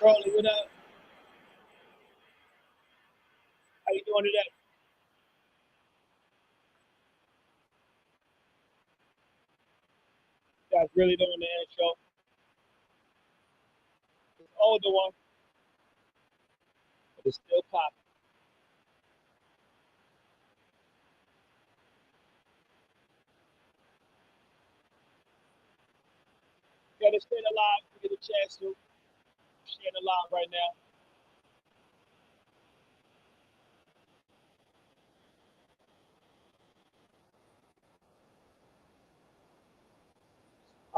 Crowley, what up? How you doing today? You guys really doing the intro? It's an older one, but it's still popping. Gotta stay alive to get a chance to. Staying alive right now.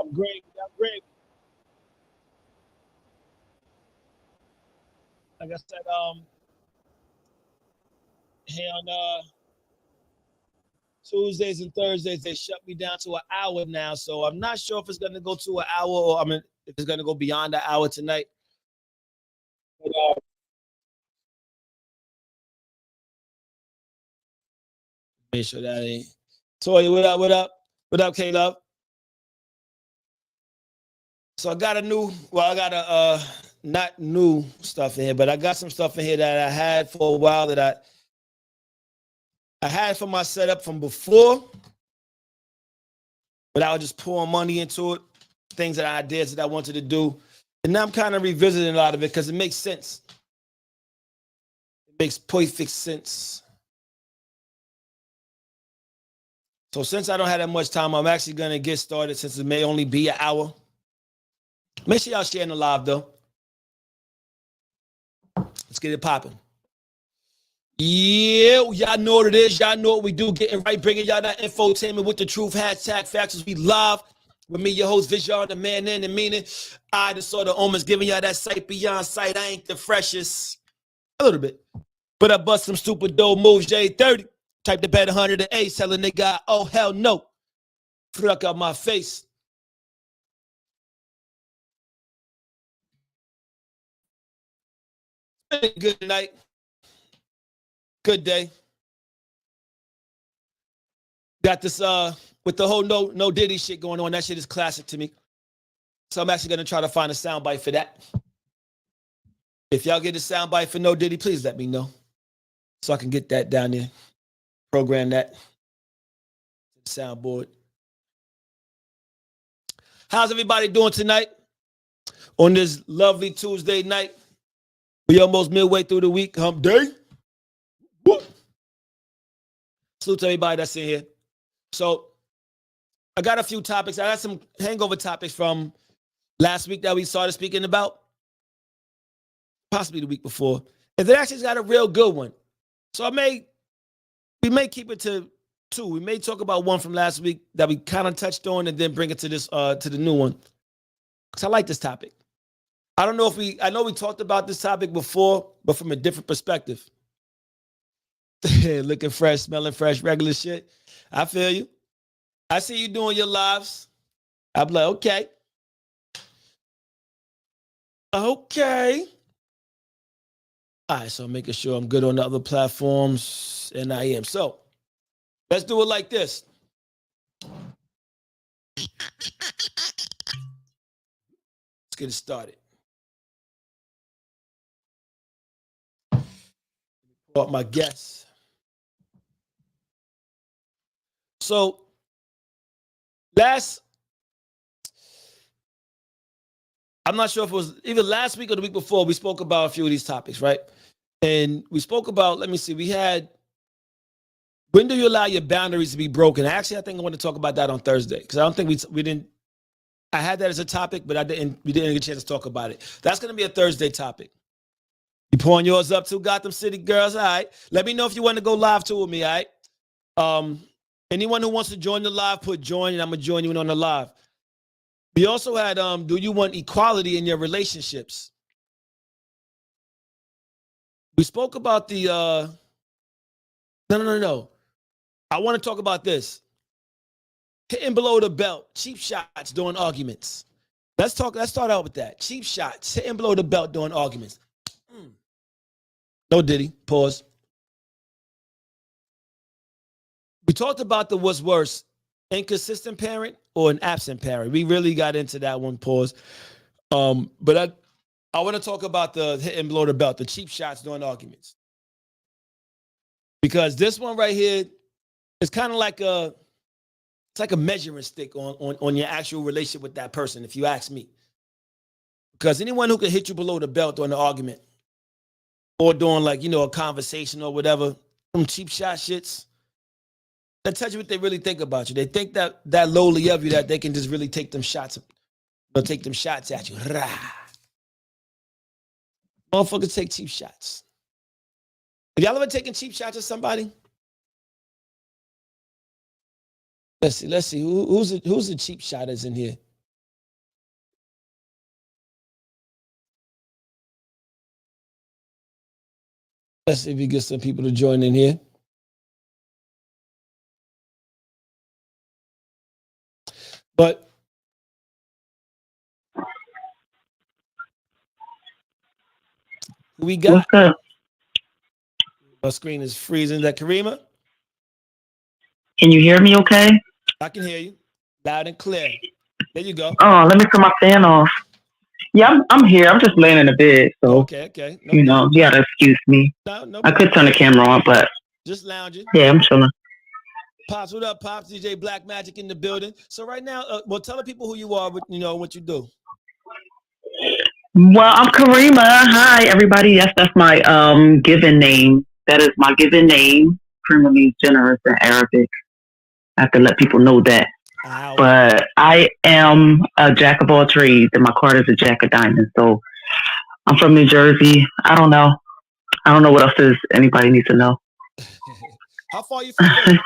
I'm great. I'm great. Like I said, here on Tuesdays and Thursdays, they shut me down to an hour now. So I'm not sure if it's gonna go to an hour or if it's gonna go beyond an hour tonight. But make sure that ain't. Toya, what up? What up? What up, K Love? So I got I got a not new stuff in here, but I got some stuff in here that I had for a while that I had for my setup from before, but I was just pouring money into it, things that ideas that I wanted to do. And now I'm kind of revisiting a lot of it because it makes sense. It makes perfect sense. So since I don't have that much time, I'm actually gonna get started since it may only be an hour. Make sure y'all sharing the live though. Let's get it popping. Yeah, y'all know what it is. Y'all know what we do. Getting right, bringing y'all that infotainment with the truth. Hashtag facts. We live with me, your host, Vision, the man in the meaning. I just saw the omens giving y'all that sight beyond sight. I ain't the freshest. A little bit. But I bust some stupid dope moves, J30. Type the bet 100 and ace. Tell a nigga, oh, hell no. Fuck out my face. Good night. Good day. Got this with the whole no Diddy shit going on. That shit is classic to me. So I'm actually gonna try to find a soundbite for that. If y'all get a soundbite for no Diddy, please let me know. So I can get that down there. Program that soundboard. How's everybody doing tonight? On this lovely Tuesday night. We almost midway through the week. Hump day. Woo. Salute to everybody that's in here. So I got a few topics. I got some hangover topics from last week that we started speaking about. Possibly the week before. And they actually got a real good one. So we may keep it to two. We may talk about one from last week that we kind of touched on and then bring it to this to the new one. Because I like this topic. I don't know if I know we talked about this topic before, but from a different perspective. Looking fresh, smelling fresh, regular shit. I feel you. I see you doing your lives. I'm like, okay. Okay. All right, so I'm making sure I'm good on the other platforms, and I am. So let's do it like this. Let's get it started. Brought my guests. So I'm not sure if it was either last week or the week before, we spoke about a few of these topics, right? And we spoke about, let me see, we had, when do you allow your boundaries to be broken? Actually, I think I want to talk about that on Thursday because I don't think we didn't, I had that as a topic, but we didn't get a chance to talk about it. That's going to be a Thursday topic. You pouring yours up too, Gotham City girls? All right. Let me know if you want to go live too with me, all right? Anyone who wants to join the live, put join, and I'm going to join you in on the live. We also had, do you want equality in your relationships? We spoke about the, no. I want to talk about this. Hitting below the belt, cheap shots during arguments. Let's start out with that. Cheap shots, hitting below the belt during arguments. No Diddy, pause. We talked about the what's worse, inconsistent parent or an absent parent. We really got into that one, pause. But I want to talk about the hit and below the belt, the cheap shots during arguments. Because this one right here is kind of like it's like a measuring stick on your actual relationship with that person, if you ask me. Because anyone who can hit you below the belt during the argument or during like, a conversation or whatever, some cheap shot shits, that tells you what they really think about you. They think that lowly of you that they can just really take them shots. They'll take them shots at you. Rah. Motherfuckers take cheap shots. Have y'all ever taken cheap shots at somebody? Let's see. Who's the cheap shotters in here? Let's see if we get some people to join in here. But we got. My screen is freezing. Is that Karima? Can you hear me okay? I can hear you loud and clear. There you go. Oh, let me turn my fan off. Yeah, I'm here. I'm just laying in the bed, so okay. No, you gotta excuse me. No I could turn the camera on, but just lounging. Yeah, I'm chilling. Pops, what up, Pops? DJ Black Magic in the building. So right now, tell the people who you are, what you do. Well, I'm Karima. Hi, everybody. Yes, that's my given name. That is my given name. Karima means generous in Arabic. I have to let people know that. Wow. But I am a jack of all trades, and my card is a jack of diamonds. So I'm from New Jersey. I don't know what else is anybody needs to know. How far are you from here?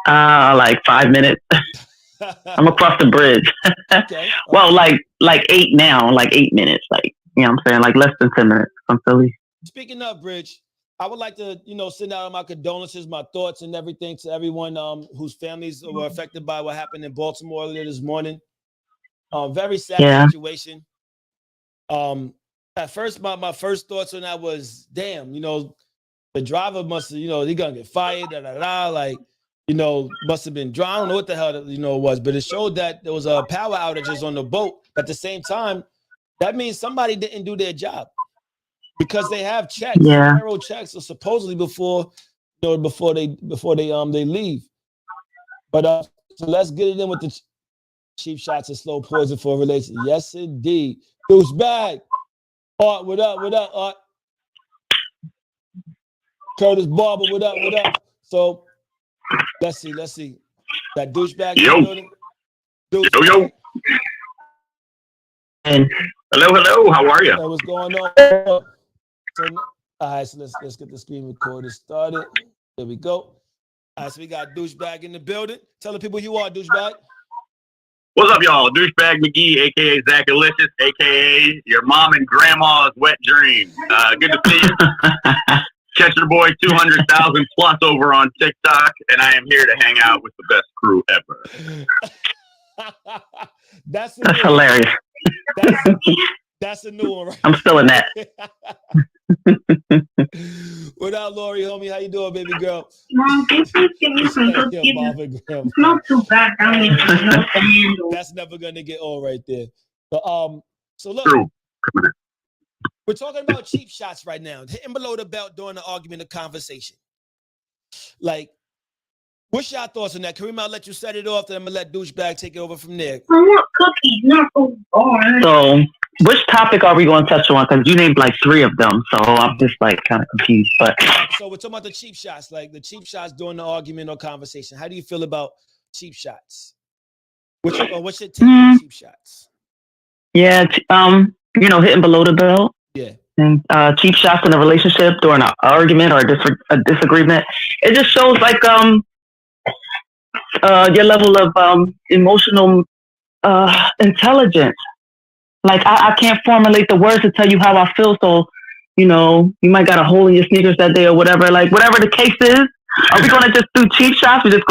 Like 5 minutes. I'm across the bridge. Okay. Well, like 8 now, like 8 minutes. Like, you know what I'm saying? Like less than 10 minutes from Philly. Speaking of bridge, I would like to, send out my condolences, my thoughts and everything to everyone whose families were affected by what happened in Baltimore earlier this morning. Very sad situation. At first, my first thoughts on that was, damn, the driver must have, he gonna get fired, like, must have been drunk. I don't know what the hell, it was, but it showed that there was a power outages on the boat. At the same time, that means somebody didn't do their job because they have checks, federal checks, so supposedly before they leave. But so let's get it in with the cheap shots and slow poison for a relation. Yes, indeed. Douchebag. Art, what up, Art? Curtis Barber, what up? So let's see. That douchebag. Yo. And hello. How are you? What's going on? So, all right, so let's get the screen recorder started. There we go. All right, so we got douchebag in the building. Tell the people who you are, douchebag. What's up, y'all? Douchebag McGee, aka Zach Alicious, aka your mom and grandma's wet dream. Good to see you. Catch your boy 200,000 plus over on TikTok, and I am here to hang out with the best crew ever. That's hilarious. That's a new one, right? I'm still in that. What up, Lori, homie? How you doing, baby girl? Mom, can you give me some good It's not too bad. That's never gonna get old right there. But so look, True. We're talking about cheap shots right now, hitting below the belt during the argument or conversation. Like, what's your thoughts on that? Karima, I'll let you set it off, then I'm gonna let douchebag take it over from there. I want cookies, not so boring. So, which topic are we going to touch on? Because you named like 3 of them, so I'm just like kind of confused. But so we're talking about the cheap shots, like the cheap shots during the argument or conversation. How do you feel about cheap shots? What's your take on cheap shots? Yeah, hitting below the belt. Yeah. And cheap shots in a relationship during an argument or a disagreement. It just shows like your level of emotional intelligence. Like I can't formulate the words to tell you how I feel. So, you might got a hole in your sneakers that day or whatever. Like whatever the case is, are we gonna just do cheap shots? We're just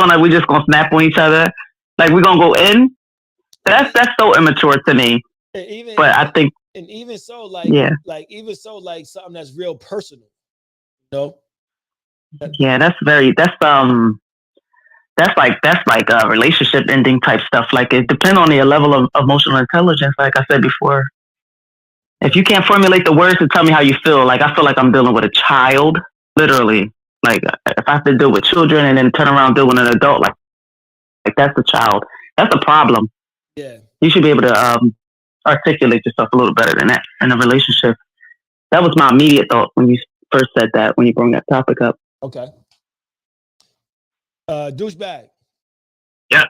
gonna snap on each other. Like we're gonna go in. That's so immature to me. But I think. And even so, even something that's real personal, Yeah, that's like a relationship ending type stuff. Like it depends on your level of emotional intelligence. Like I said before. If you can't formulate the words to tell me how you feel, like I feel like I'm dealing with a child, literally. Like if I have to deal with children and then turn around and deal with an adult, like that's the child. That's the problem. Yeah. You should be able to articulate yourself a little better than that in a relationship. That was my immediate thought when you first said that, when you brought that topic up. Okay. Douchebag. Yeah.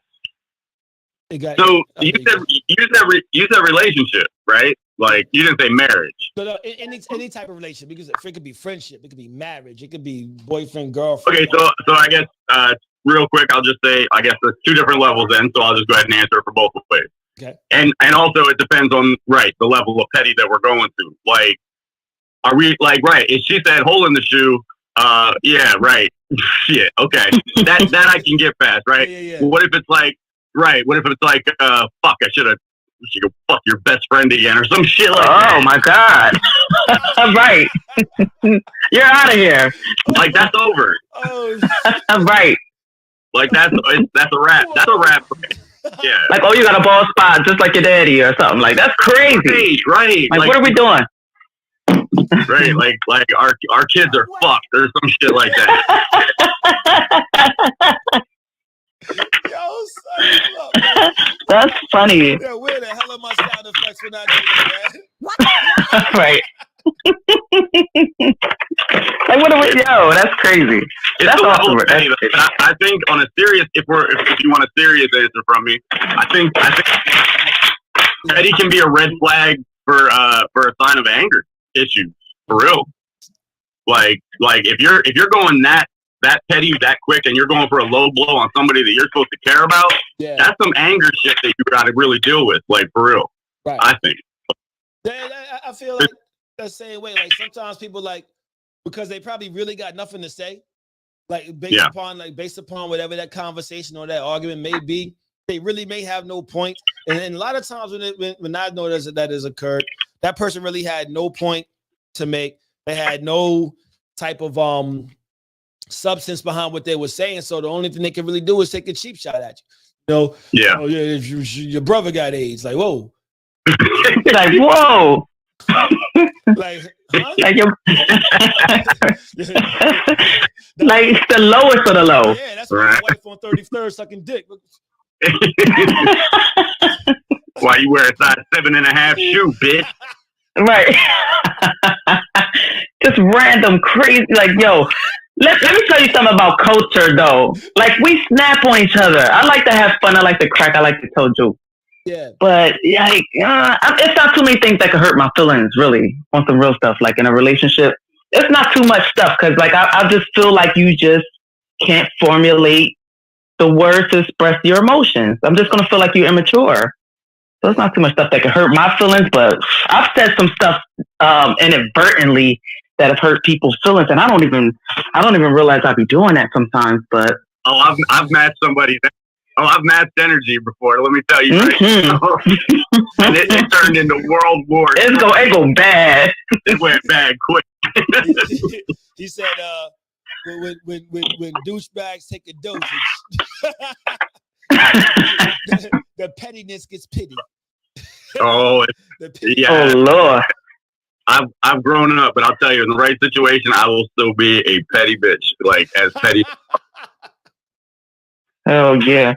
So you said relationship, right? Like you didn't say marriage. But any type of relationship, because it could be friendship, it could be marriage, it could be boyfriend, girlfriend. Okay, so I guess real quick, I'll just say I guess there's two different levels then, so I'll just go ahead and answer it for both ways. Okay. And also it depends on the level of petty that we're going to. Like, are we like right? If she said hole in the shoe, yeah, right. Shit, okay. that I can get past, right? Yeah. What if it's like what if it's like fuck, I should go fuck your best friend again or some shit like that. Oh my God. Right. You're out of here. Like that's over. Oh, right. Like that's a wrap. That's a wrap for me. Yeah. Like, oh, you got a bald spot just like your daddy or something. Like that's crazy. Right. Like what are we doing? Right. Like our kids are fucked or some shit like that. yo, son, look, man. That's funny. Yeah, where the hell are my sound effects when I do that, man? Right. Like what are we? Yo, that's crazy. That's awesome. I think on a serious, if you want a serious answer from me, I think petty can be a red flag for a sign of anger issues for real. Like if you're going that petty that quick and you're going for a low blow on somebody that you're supposed to care about, that's some anger shit that you got to really deal with. Like for real, right? I think. Yeah, I feel like the same way. Like sometimes people like because they probably really got nothing to say, like based upon whatever that conversation or that argument may be, they really may have no point. And a lot of times when I know that has occurred, that person really had no point to make. They had no type of substance behind what they were saying. So the only thing they can really do is take a cheap shot at you. You know? Yeah. Oh yeah, your brother got AIDS. Like whoa. Like whoa. Like, huh? Like your like the lowest of the low. Yeah, that's why my wife on 33rd sucking dick. Why you wear a size 7.5 shoe, bitch? Right. Just random crazy. Like yo, let me tell you something about culture though. Like we snap on each other. I like to have fun. I like to crack. I like to tell jokes. Yeah, but like, it's not too many things that could hurt my feelings. Really, on some real stuff, like in a relationship, it's not too much stuff because, like, I just feel like you just can't formulate the words to express your emotions. I'm just gonna feel like you're immature. So it's not too much stuff that could hurt my feelings. But I've said some stuff inadvertently that have hurt people's feelings, and I don't even realize I be doing that sometimes. But I've matched somebody. I've matched energy before. Let me tell you, right? And it turned into world war. It go bad. It went bad quick. He said, "When douchebags take a dosage, the pettiness gets pity." Oh, yeah. Oh Lord. I've grown up, but I'll tell you, in the right situation, I will still be a petty bitch, like as petty. Oh yeah.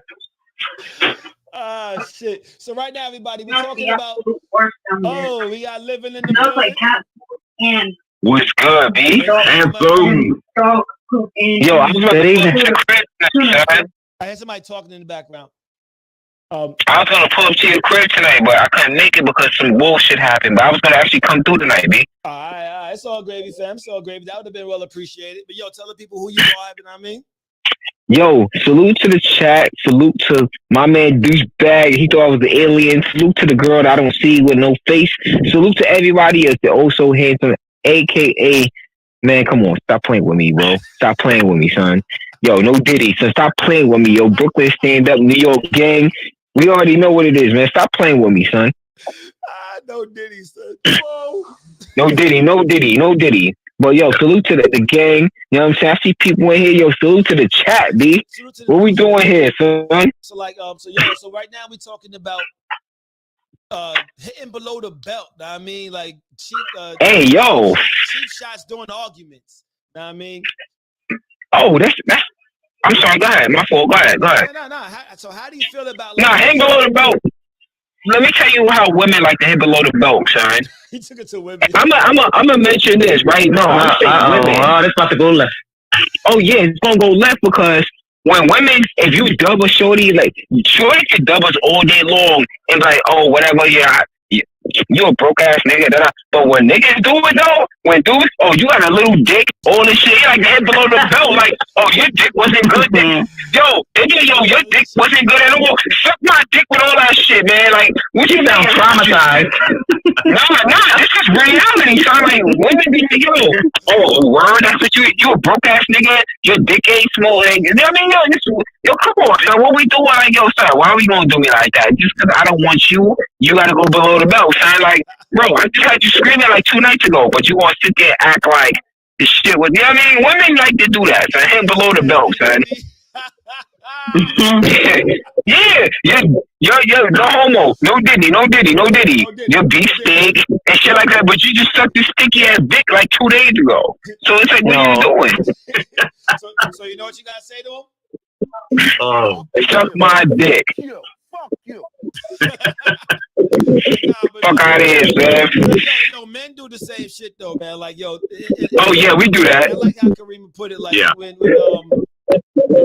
Shit. So right now, everybody, we're talking about. Oh, we got living in the. Smells like cat and. What's good, B? And boom. Yo, I was about to pull up to the crib tonight, son. I had somebody talking in the background. I was gonna pull up to your crib tonight, but I couldn't make it because some bullshit happened. But I was gonna actually come through tonight, B. All right. It's all gravy, fam. It's all gravy. That would have been well appreciated. But yo, tell the people who you are. You know what I mean? Yo, salute to the chat. Salute to my man Douchebag. He thought I was the alien. Salute to the girl that I don't see with no face. Salute to everybody else. They're oh so handsome, aka man. Come on, stop playing with me, bro. Stop playing with me, son. Yo, no Diddy, so stop playing with me. Yo, Brooklyn stand up, New York gang. We already know what it is, man. Stop playing with me, son. No Diddy, son. Whoa. No Diddy. But yo, salute to the gang. You know what I'm saying? I see people in here. Yo, salute to the chat, B. What we doing here, son? So right now we're talking about hitting below the belt. Know what I mean, like cheap. Hey, yo. Cheap shots during arguments. Know what I mean. Oh, that's. I'm sorry. Go ahead. My fault. Go ahead. No. So how do you feel about? Nah, hitting below the belt. Let me tell you how women like to hit below the belt, son. He took it to women. I'm gonna mention this, right? No, I'm saying women. Oh, this about to go left. Oh yeah, it's gonna go left because when women, if you double shorty, like shorty can double us all day long and like, oh whatever, yeah, you a broke ass nigga. Da-da. But when niggas do it though, when dudes, oh you got a little dick, all this shit, like head below the belt, like, oh your dick wasn't good, nigga. Yo, your dick wasn't good at all. Suck my dick with all that shit, man. Like, what you sound traumatized? Nah, this is reality. So like, women be like, yo, oh, word, that's what you a broke ass nigga. Your dick ain't small. And, you know what I mean, yo, come on, son. What we doing? Like, yo, son, why are we gonna do me like that? Just because I don't want you, you gotta go below the belt, son. Like, bro, I just had you screaming like 2 nights ago, but you gonna sit there and act like the shit was. You know what I mean? Women like to do that, son. Hit below the belt, son. Yeah, you're no homo, no diddy, you're beefsteak and shit like that. But you just sucked this sticky ass dick like 2 days ago. So it's like, what are you doing? So you know what you gotta say to him? Oh, Suck my dick. Fuck you. Fuck out of here, man. Yo, men do the same shit though, man. Like, yo. Oh yeah, we do that. I like how Kareem put it. Like, yeah. when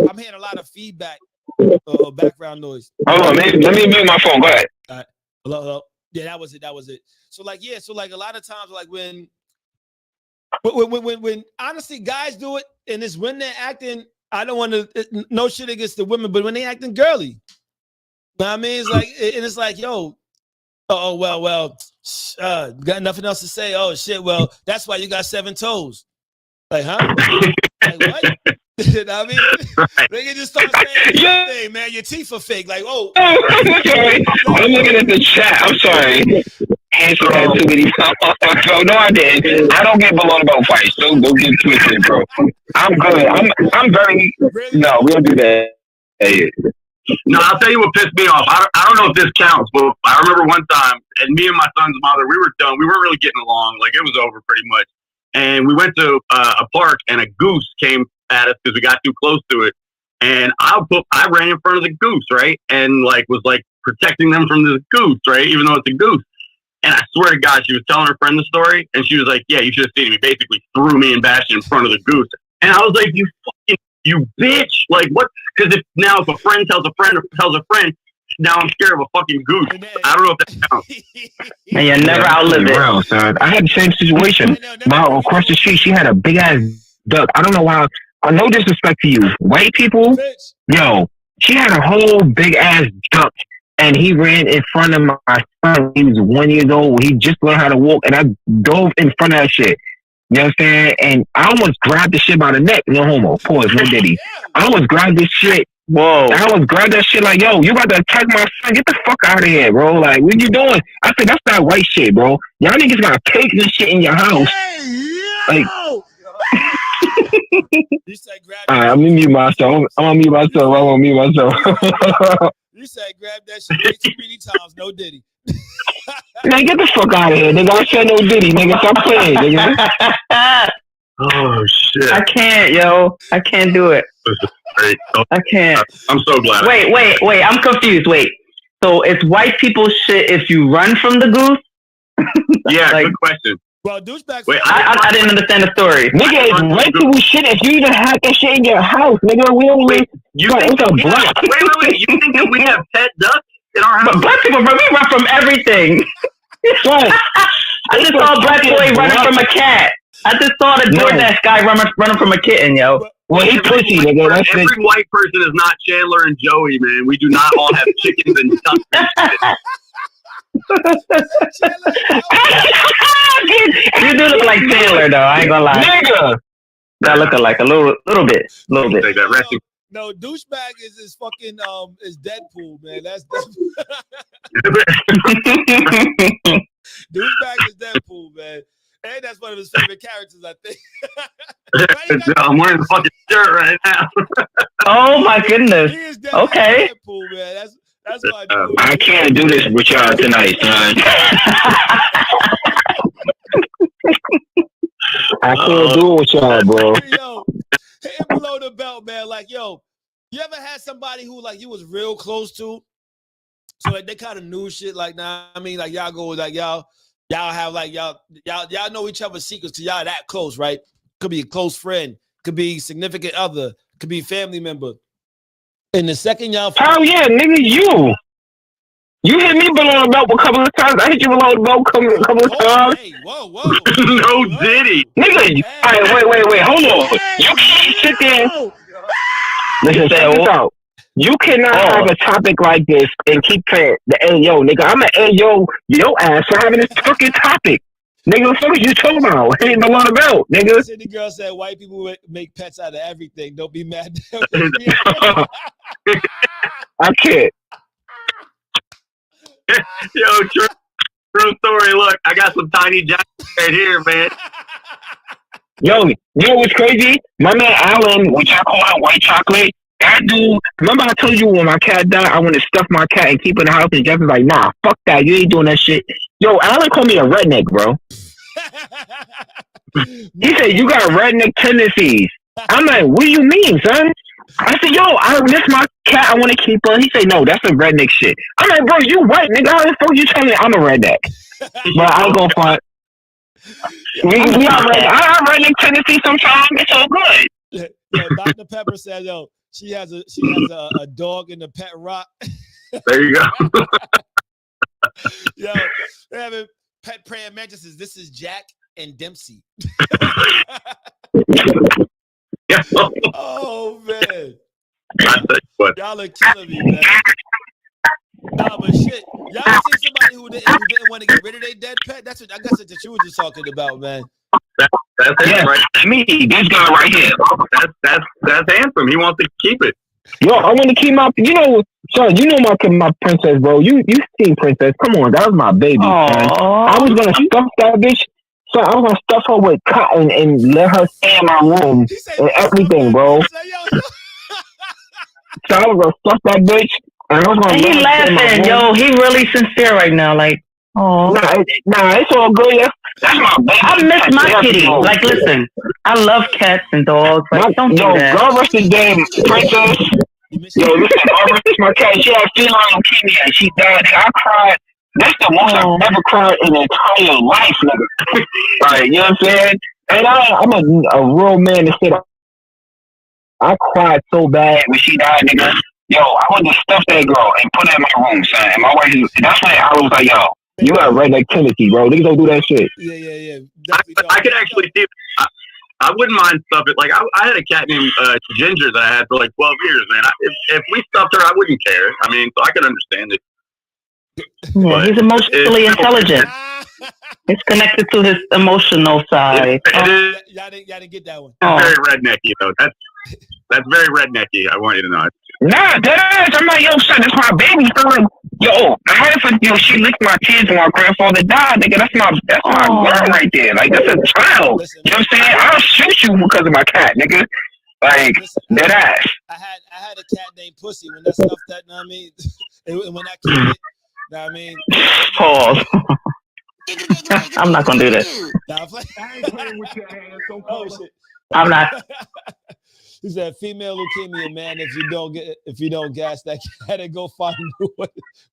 I'm hearing a lot of feedback, background noise. Hold on, let me mute my phone. Go ahead. All right. Hello. Yeah, that was it. So like, yeah, so like a lot of times, like when honestly guys do it, and it's when they're acting. I don't want to no shit against the women, but when they acting girly, know what I mean, it's like, and it's like, yo, got nothing else to say. Oh shit, well, that's why you got 7 toes. Like, huh? Like what? You know what I mean? They can just start saying, hey man, your teeth are fake. Like, oh. Sorry. I'm looking at the chat. I'm sorry. Answer that too many times. No, I didn't. I don't get below the belt fights. Don't get twisted, bro. I'm good. I'm very. No, we don't do that. Hey. No, I'll tell you what pissed me off. I don't know if this counts, but I remember one time, and me and my son's mother, we were done. We weren't really getting along. Like, it was over pretty much. And we went to a park, and a goose came at us because we got too close to it. And I ran in front of the goose, right? And like was like protecting them from the goose, right? Even though it's a goose. And I swear to God, she was telling her friend the story, and she was like, "Yeah, you should have seen him. He basically threw me and Bastion in front of the goose." And I was like, "You bitch! Like what?" Because if a friend tells a friend or tells a friend, now I'm scared of a fucking goose. I don't know if that counts. And you never outlived it. Son. I had the same situation. Across the street, she had a big ass duck. I don't know why. No disrespect to you, white people. Yo, she had a whole big ass duck, and he ran in front of my son. He was 1 year old. He just learned how to walk, and I dove in front of that shit. You know what I'm saying? And I almost grabbed the shit by the neck. No homo. Pause. No diddy. I almost grabbed this shit. Whoa. I almost grabbed that shit like, yo, you about to attack my son. Get the fuck out of here, bro. Like, what you doing? I said, that's not white shit, bro. Y'all niggas got cake this shit in your house. Like, you said grab all right, I'm gonna mute myself. You said grab that shit way too many times. No diddy. Man, get the fuck out of here, nigga. I said no diddy, nigga. Stop playing, nigga. Oh shit! I can't, yo. I can't do it. This is great. Oh, I can't. I'm so glad. Wait. I'm confused. Wait. So it's white people shit if you run from the goose? Yeah, like, good question. Well, douchebags. Wait, I didn't understand the story. Nigga, it's white people shit if you even have that shit in your house, nigga. We don't live. You think it's a black. Wait. You think that we have pet ducks in our house? But black people, bro, we run from everything. Right. I just saw a black boy running from a cat. I just saw the DoorDash guy running from a kitten, yo. Well, he pussy, nigga. That's Every white person is not Chandler and Joey, man. We do not all have chickens and ducks and shit. You do look like Taylor, though. I ain't gonna lie. Nigga. That looking like a little bit. Take that rest. No, douchebag is fucking is Deadpool, man. That's douchebag is Deadpool, man. And that's one of his favorite characters, I think. I'm wearing the fucking shirt right now. Oh my goodness. He is definitely Okay. Deadpool, man. That's why I do. I can't do this with y'all tonight, son. I can't do it with y'all, bro. Yo, hitting below the belt, man. Like, yo, you ever had somebody who like you was real close to? So like they kind of knew shit. Like, nah, I mean, like y'all go like y'all have like y'all know each other's secrets because y'all that close, right? Could be a close friend, could be significant other, could be family member. And the second y'all, Oh yeah, nigga, you hit me below the belt a couple of times. I hit you below the belt a couple of times. Hey, whoa, No diddy. Nigga, all right, wait, hold on. You can't sit there. Listen, check this out. You cannot have a topic like this and keep playing the AO, nigga. I'm an AO your ass for having this fucking topic. Nigga, what the fuck are you talking about? Hitting below the belt, nigga. The girl said white people make pets out of everything. Don't be mad. I can't. Yo, true story. Look, I got some tiny giants right here, man. Yo, you know what's crazy? My man Alan, which I call him white chocolate, that dude, remember I told you when my cat died, I want to stuff my cat and keep it in the house, and Jeff was like, nah, fuck that, you ain't doing that shit. Yo, Alan called me a redneck, bro. He said, you got redneck tendencies. I'm like, what do you mean, son? I said, yo, this my cat, I want to keep her. He said, no, that's some redneck shit. I'm like, bro, you white, nigga, how the fuck you telling me I'm a redneck? But I ain't gonna find. We are redneck. I have redneck tendencies sometimes. It's all good. Yo, Dr. Pepper said, yo, she has a dog in the pet rock. There you go. Yo, they're having pet prayer mantresses. This is Jack and Dempsey. Oh man. I tell you what. Y'all are killing me, man. Nah, but shit. Y'all seen somebody who didn't want to get rid of their dead pet? That's what I guess that's what you were just talking about, man. That's it, right? Me, this guy right here. That's handsome. He wants to keep it. Yo, I want to keep my, son, my princess, bro. You seen Princess. Come on, that was my baby, son. I was going to stuff that bitch. So I was going to stuff her with cotton and let her stay in my room and everything, bro. So I was going to stuff that bitch. And I was going to he laughing, yo. He really sincere right now. Like, oh. Nah, it's all good. Yeah. That's my baby. I miss my kitty. Like, listen, I love cats and dogs. Like, don't do that. God rest his damn Princess. Yo, listen, God rest my cat. She had feline leukemia and she died. I cried. That's the most I've ever cried in my entire life, nigga. Like, you know what I'm saying? And I'm a real man to say I cried so bad when she died, nigga. Yo, I would just stuff that girl and put her in my room, son. And my wife, that's when I was like, yo, you got redneck tendency, bro. Niggas don't do that shit. Yeah. I could actually see. I wouldn't mind stuff it. Like I had a cat named Ginger that I had for like 12 years, man. If we stuffed her, I wouldn't care. I mean, so I could understand it. Yeah, he's emotionally intelligent. It's connected to his emotional side. Y'all didn't get that one. It's very rednecky, though. That's very rednecky. I want you to know. Nah, that is. I'm like, yo, son, that's my baby. So like, yo, I had for she licked my kids when my grandfather died, nigga. That's my girl right there. Like, that's a child. Listen, you know what I'm saying? I'll shoot you because of my cat, nigga. Like, that ass. I had a cat named Pussy when that stuff that, know what I mean? And when that kid, know what I mean? Pause. I'm not gonna do that. Nah, I ain't playing with your hands. Don't call shit. I'm not. He said, "Female leukemia, man. If you don't gas that cat and go find a new one."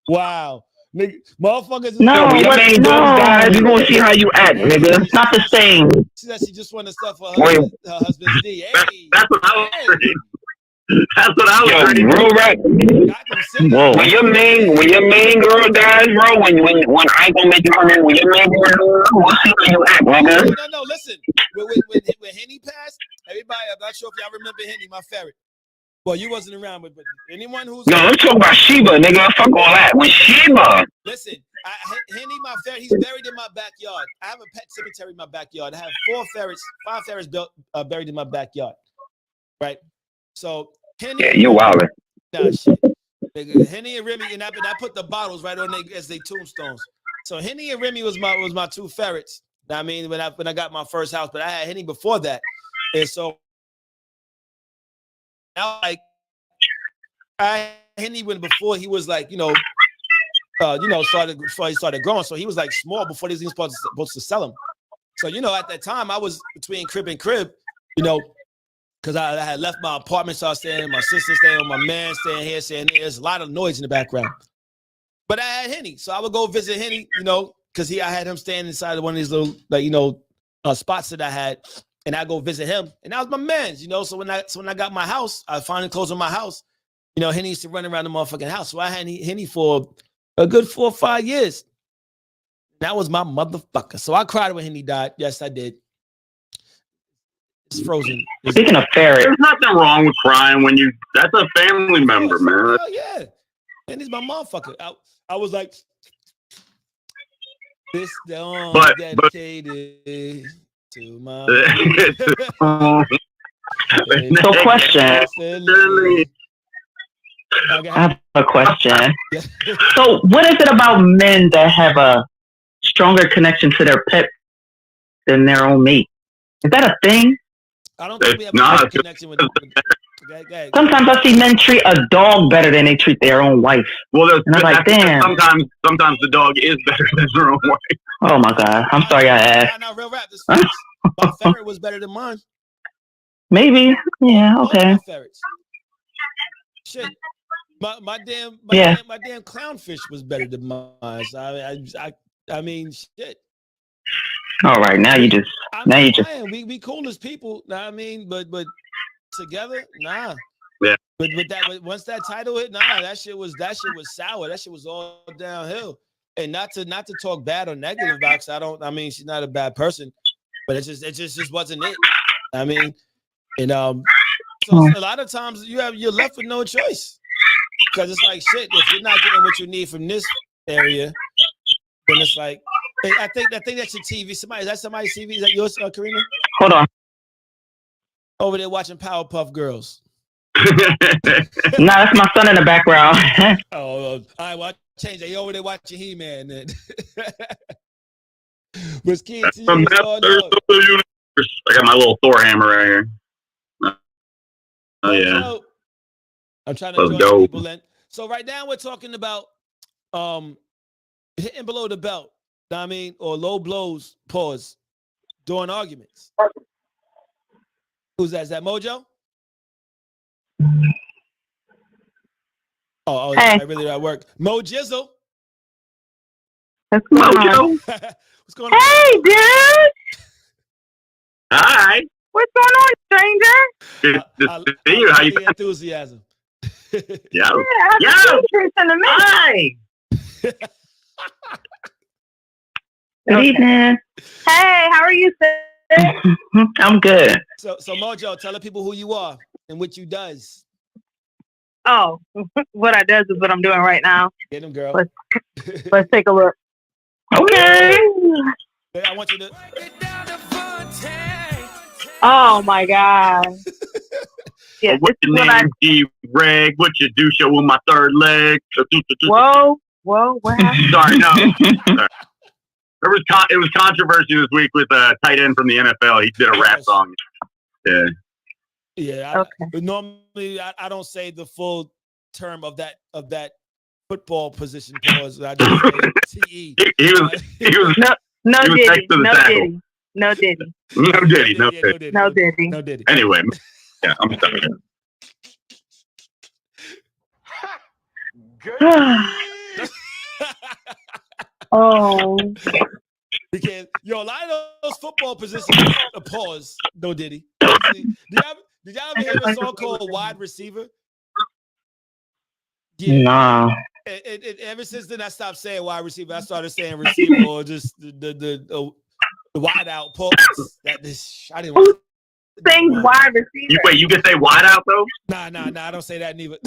Wow, nigga, motherfuckers. No, your main dog died. You gonna see how you act, nigga. It's not the same. She said she just want to stuff her husband's D. Hey, that's what I was reading. That's what I was reading. Real rap. Whoa. When your main girl dies, bro, when I ain't gonna make it home, when your main girl, we'll see how you act, nigga. No. Listen, when Henny passed, everybody. I'm not sure if y'all remember Henny, my ferret. Well, you wasn't around, but anyone who's no, I'm talking about Sheba, nigga. Fuck all that. When Sheba. Listen, Henny, my ferret, he's buried in my backyard. I have a pet cemetery in my backyard. I have 5 ferrets buried in my backyard. Right. So Henny. Yeah, you wildin'. Nah, shit. Henny and Remy, and I put the bottles right on as they tombstones. So Henny and Remy was my 2 ferrets. I mean, when I got my first house, but I had Henny before that, and so now like I Henny when before he was like, started before he started growing. So he was like small before they was even supposed to sell him. So, at that time I was between crib and crib, because I had left my apartment, so I was staying, my sister staying with my man, staying here, staying there. There's a lot of noise in the background. But I had Henny, so I would go visit Henny, because I had him staying inside of one of these little, spots that I had, and I go visit him, and that was my man's, So when I got my house, I finally closed on my house. Henny used to run around the motherfucking house, so I had Henny for a good 4 or 5 years. That was my motherfucker. So I cried when Henny died. Yes, I did. It's frozen. Speaking of ferret, There's nothing wrong with crying when that's a family member, man. Oh yeah, and he's my motherfucker. I was like, this song dedicated to my. So question. I have a question. So what is it about men that have a stronger connection to their pet than their own mate? Is that a thing? I don't think we have a connection with. Sometimes I see men treat a dog better than they treat their own wife. Well, and I'm like, damn. Sometimes the dog is better than their own wife. Oh my God! I'm sorry I asked. No, real rap. My ferret was better than mine. Maybe. Yeah. Okay. Ferrets. Shit. My damn clownfish was better than mine. So I mean shit. All right, now you just we cool as people. I mean, but together, nah. Yeah. But once that title hit, nah, that shit was sour. That shit was all downhill. And not to talk bad or negative about, she's not a bad person, but it just wasn't it. I mean, and so a lot of times you're left with no choice. Because it's like shit, if you're not getting what you need from this area, then it's like I think that's your TV. Is that somebody's TV? Is that yours, Karina? Hold on. Over there watching Powerpuff Girls. No, that's my son in the background. All right, well, change that. You over there watching He-Man then. Was Key to you? I got my little Thor hammer right here. Oh yeah. I'm trying to draw people in. So right now we're talking about hitting below the belt, or low blows, pause, during arguments. Who's that? Is that Mojo? Oh, hey. I really at work. Mo Jizzle. That's Mojo. What's going on? Hey, dude. Hi. What's going on, stranger? Good to see you. How you doing? Enthusiasm. Yeah. Hi. Good evening. Hey, how are you, sir? I'm good. So Mojo, tell the people who you are and what you does. Oh, what I does is what I'm doing right now. Get him, girl. Let's take a look. Okay. I want you to. Oh my God. Yeah, what's your name, G-Reg? What you do show with my third leg? Whoa, what happened? Sorry, no. Sorry. It was controversy this week with a tight end from the NFL. He did a rap song. Yeah. Yeah. Okay. Normally, I don't say the full term of that football position pause. I just say TE. He was no Diddy. Anyway, yeah, I'm sorry. Oh. Because a lot of those football positions pause. No Diddy. Did y'all ever hear a song called Wide Receiver? Yeah. Nah. Ever since then, I stopped saying wide receiver. I started saying receiver or just the wide out pause. I didn't want saying wide receiver. You can say wide out though? Nah, I don't say that neither.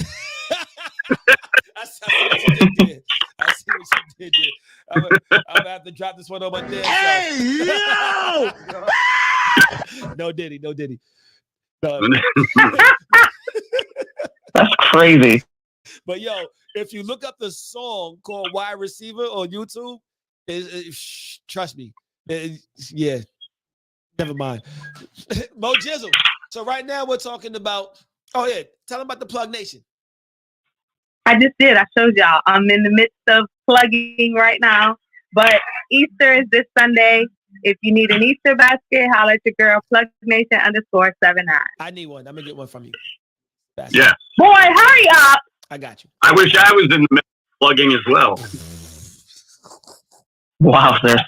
I see what you did. I'm gonna have to drop this one on my damn self. No Diddy. No. That's crazy. But if you look up the song called Wide Receiver on YouTube, trust me. Yeah. Never mind. Mo Jizzle. So right now we're talking about, tell them about the Plug Nation. I just did. I showed y'all. I'm in the midst of plugging right now. But Easter is this Sunday. If you need an Easter basket, holler at your girl, PlugNation_79. I need one. I'm gonna get one from you. Yeah. Boy, hurry up. I got you. I wish I was in the middle of plugging as well. Wow, sis.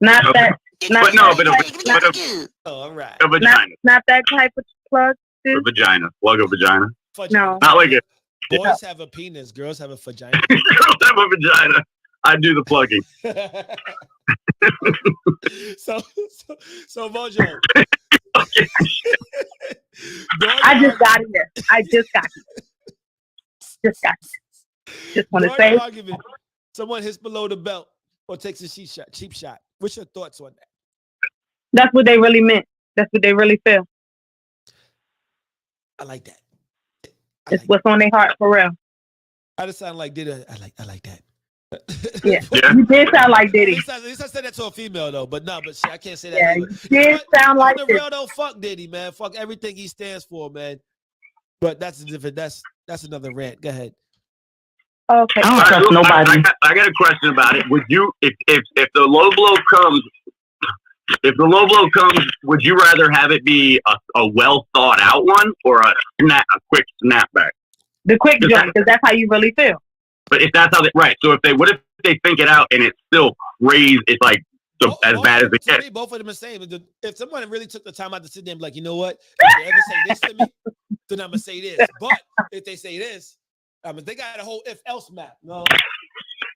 Not that. But no, but a Oh, all right. vagina. Not that type of plug. A vagina. Plug a vagina. No. Not like it. Boys have a penis. Girls have a vagina. Girls have a vagina. I do the plugging. so Mojo. I just got here. Just got here. Just want to say. Argument. Someone hits below the belt or takes a cheap shot. What's your thoughts on that? That's what they really meant. That's what they really feel. I like that. It's what's on their heart for real. I just sound like Diddy. I like that. Yeah. Yeah. You did sound like Diddy. At least I said that to a female though, but no, but shit, I can't say that. Yeah, either. you did sound like the Diddy. real though. Fuck Diddy, man. Fuck everything he stands for, man. But that's a different. That's another rant. Go ahead. Okay. I don't trust nobody. I got a question about it. Would you, if the low blow comes, would you rather have it be a well thought out one or a quick snapback? The quick joint, because that's how you really feel. But if that's how they right, so what if they think it out and it's still crazy? It's like as bad as it to gets. me, both of them are the same. If someone really took the time out to sit there and be like, you know what, if they ever say this to me, then I'm gonna say this. But if they say this, they got a whole if else map. No,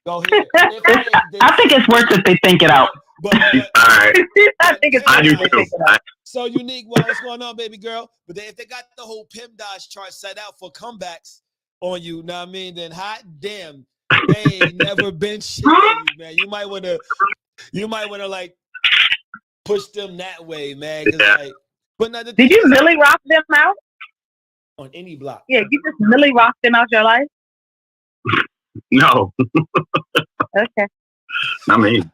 go here. I think it's worse if they think it out. But, All right, I think it's I do really too. ridiculous. So Unique, what's going on, baby girl? But if they got the whole PEMDAS chart set out for comebacks on you, know what I mean? Then hot damn, they ain't never been shit on you, man. You might wanna like push them that way, man. 'Cause, Yeah. like, but now Did you really rock them out? on any block? Yeah, you just really rocked them out your life? No, Okay. I mean,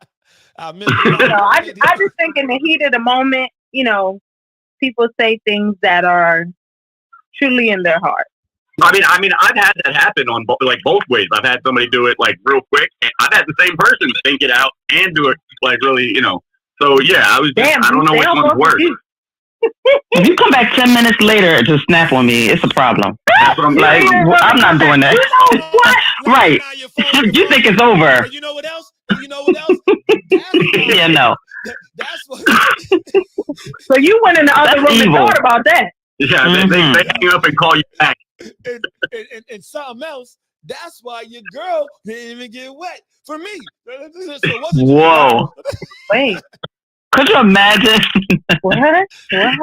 I remember. So I just think in the heat of the moment, people say things that are truly in their heart. I mean, I've had that happen on both ways. I've had somebody do it like real quick, and I've had the same person think it out and do it like really, So yeah, I was. Damn, I don't know which one's worse. If you come back 10 minutes later to snap on me, it's a problem. That's what I'm Like, I'm not doing that. You know what? Right. You think it's over. You know what else? Yeah, no. That's what. So you went in the other That's room and evil. thought about that. Yeah, they hang up and call you back. and something else. That's why your girl didn't even get wet for me. So Whoa. Wait, Could you imagine? what?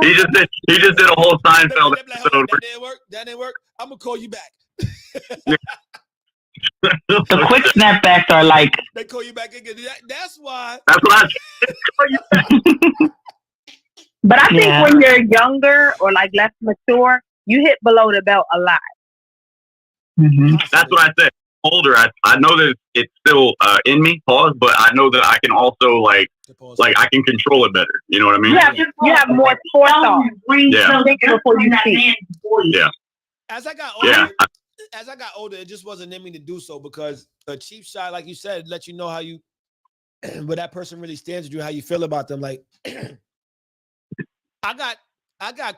He just did a whole Seinfeld episode. That didn't work. I'm gonna call you back. The quick snapbacks are like, They call you back again. That's why. That's what I. But I think Yeah. when you're younger or like less mature, you hit below the belt a lot. That's what I said. Older, I know that it's still in me. Pause, but I know that I can also like I can control it better. You know what I mean? You have more forethought. Yeah. Think before you speak. Yeah. As I got older, Yeah. it just wasn't in me to do so because a cheap shot, like you said, let you know how you, but that person really stands with you, how you feel about them. Like, I got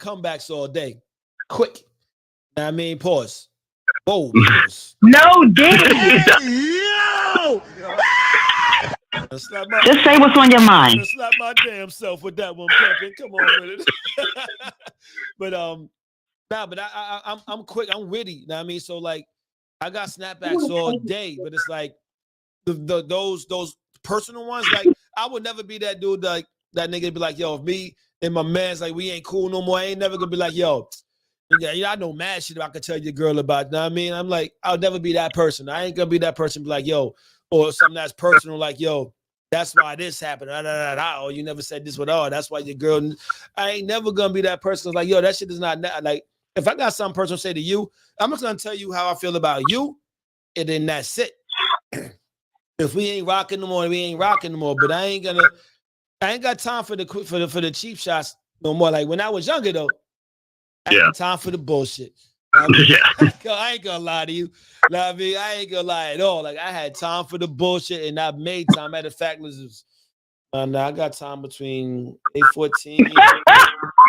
comebacks all day, quick. I mean, pause. Bold. Pause. No, Diddy. Yo! just say what's on your mind. Slap my damn self with that one, Pimpin'. Come on with it. But I'm quick. I'm witty. You know what I mean? So like, I got snapbacks all day, but it's like those personal ones. Like, I would never be that dude like that nigga be like, yo, if me and my man's like we ain't cool no more. I ain't never gonna be like, yo. Yeah, I know mad shit I could tell your girl about. You know what I mean? I'm like, I'll never be that person. I ain't gonna be that person. Be like, yo, or something that's personal, like, yo, that's why this happened. Or you never said this with all. That's why your girl. I ain't never gonna be that person. Like, yo, that shit is not like. If I got something personal to say to you, I'm just gonna tell you how I feel about you, and then that's it. If we ain't rocking no more, we ain't rocking no more. But I ain't got time for the cheap shots no more. Like when I was younger though. I ain't got time for the bullshit. I ain't gonna lie to you. I mean, I ain't gonna lie at all. Like, I had time for the bullshit, and I made time. Matter of fact, now I got time between 8:14.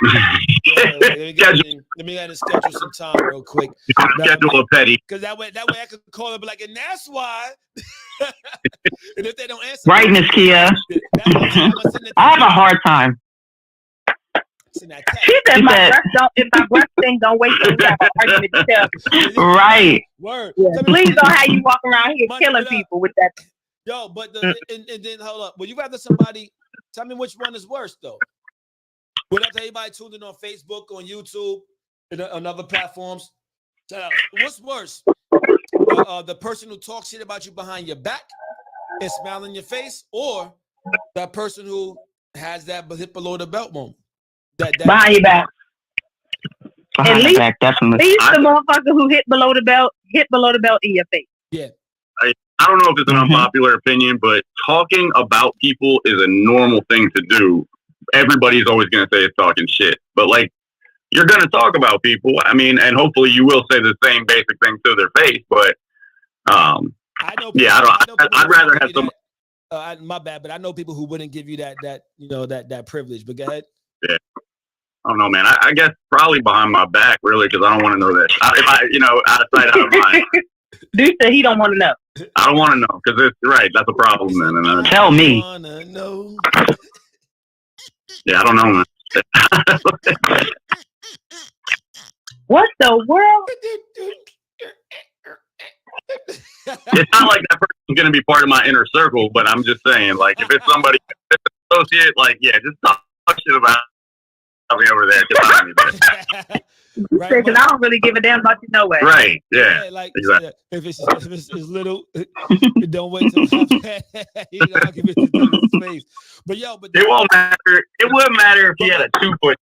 Let me go ahead and schedule some time real quick. Schedule a petty. Because that way I could call and be like, and that's why. And if they don't answer, Right, Miss Kia. I have a hard time. She said, if my breath thing don't wait till we have an argument to tell. Right. Word. Yeah. Please don't have you walk around here killing people with that. Yo, but and then hold up. Would you rather somebody tell me which one is worse though? Would that everybody tuned in on Facebook, on YouTube, and on other platforms? What's worse? The person who talks shit about you behind your back and smile in your face, or that person who has that hit below the belt moment? That behind your back. At least, back, definitely. At least the motherfucker who hit below the belt in your face. Yeah. I don't know if it's an unpopular opinion, but talking about people is a normal thing to do. Everybody's always going to say it's talking shit, but like, you're going to talk about people. I mean, and hopefully you will say the same basic thing to their face, but I know people, I'd rather have some. My bad, but I know people who wouldn't give you that privilege. But go ahead. Yeah. I don't know, man. I guess probably behind my back, really, because I don't want to know that. If I, out of sight, out of mind. Dude said he don't want to know. I don't want to know because it's right. That's a problem, then. Tell me. Wanna know. Yeah, I don't know, man. What the world? It's not like that person's going to be part of my inner circle, but I'm just saying, like, if it's somebody, associate, like, yeah, just talk shit about me over there. Right, because I don't really give a damn about you no way. Right, yeah, like, exactly. If it's little, don't wait till you gotta give it to his face. But it won't matter. It wouldn't matter if he had a 2 foot.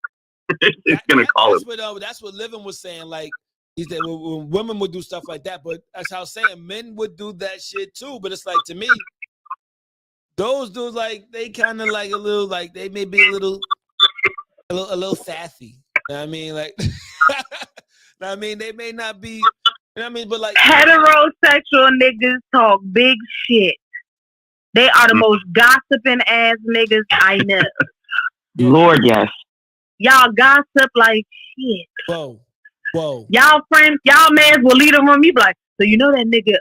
It's gonna call it. That's what Livin was saying. Like, he said when women would do stuff like that, but that's how I was saying men would do that shit too. But it's like, to me, those dudes, like, they kind of like a little, like, they may be a little sassy. You know what I mean? Like, I mean, they may not be, you know what I mean? But like, heterosexual niggas talk big shit. They are the most gossiping ass niggas I know. Lord, yes. Y'all gossip like shit. Whoa. Y'all friends, y'all mans will leave the room. You be like, so you know that nigga,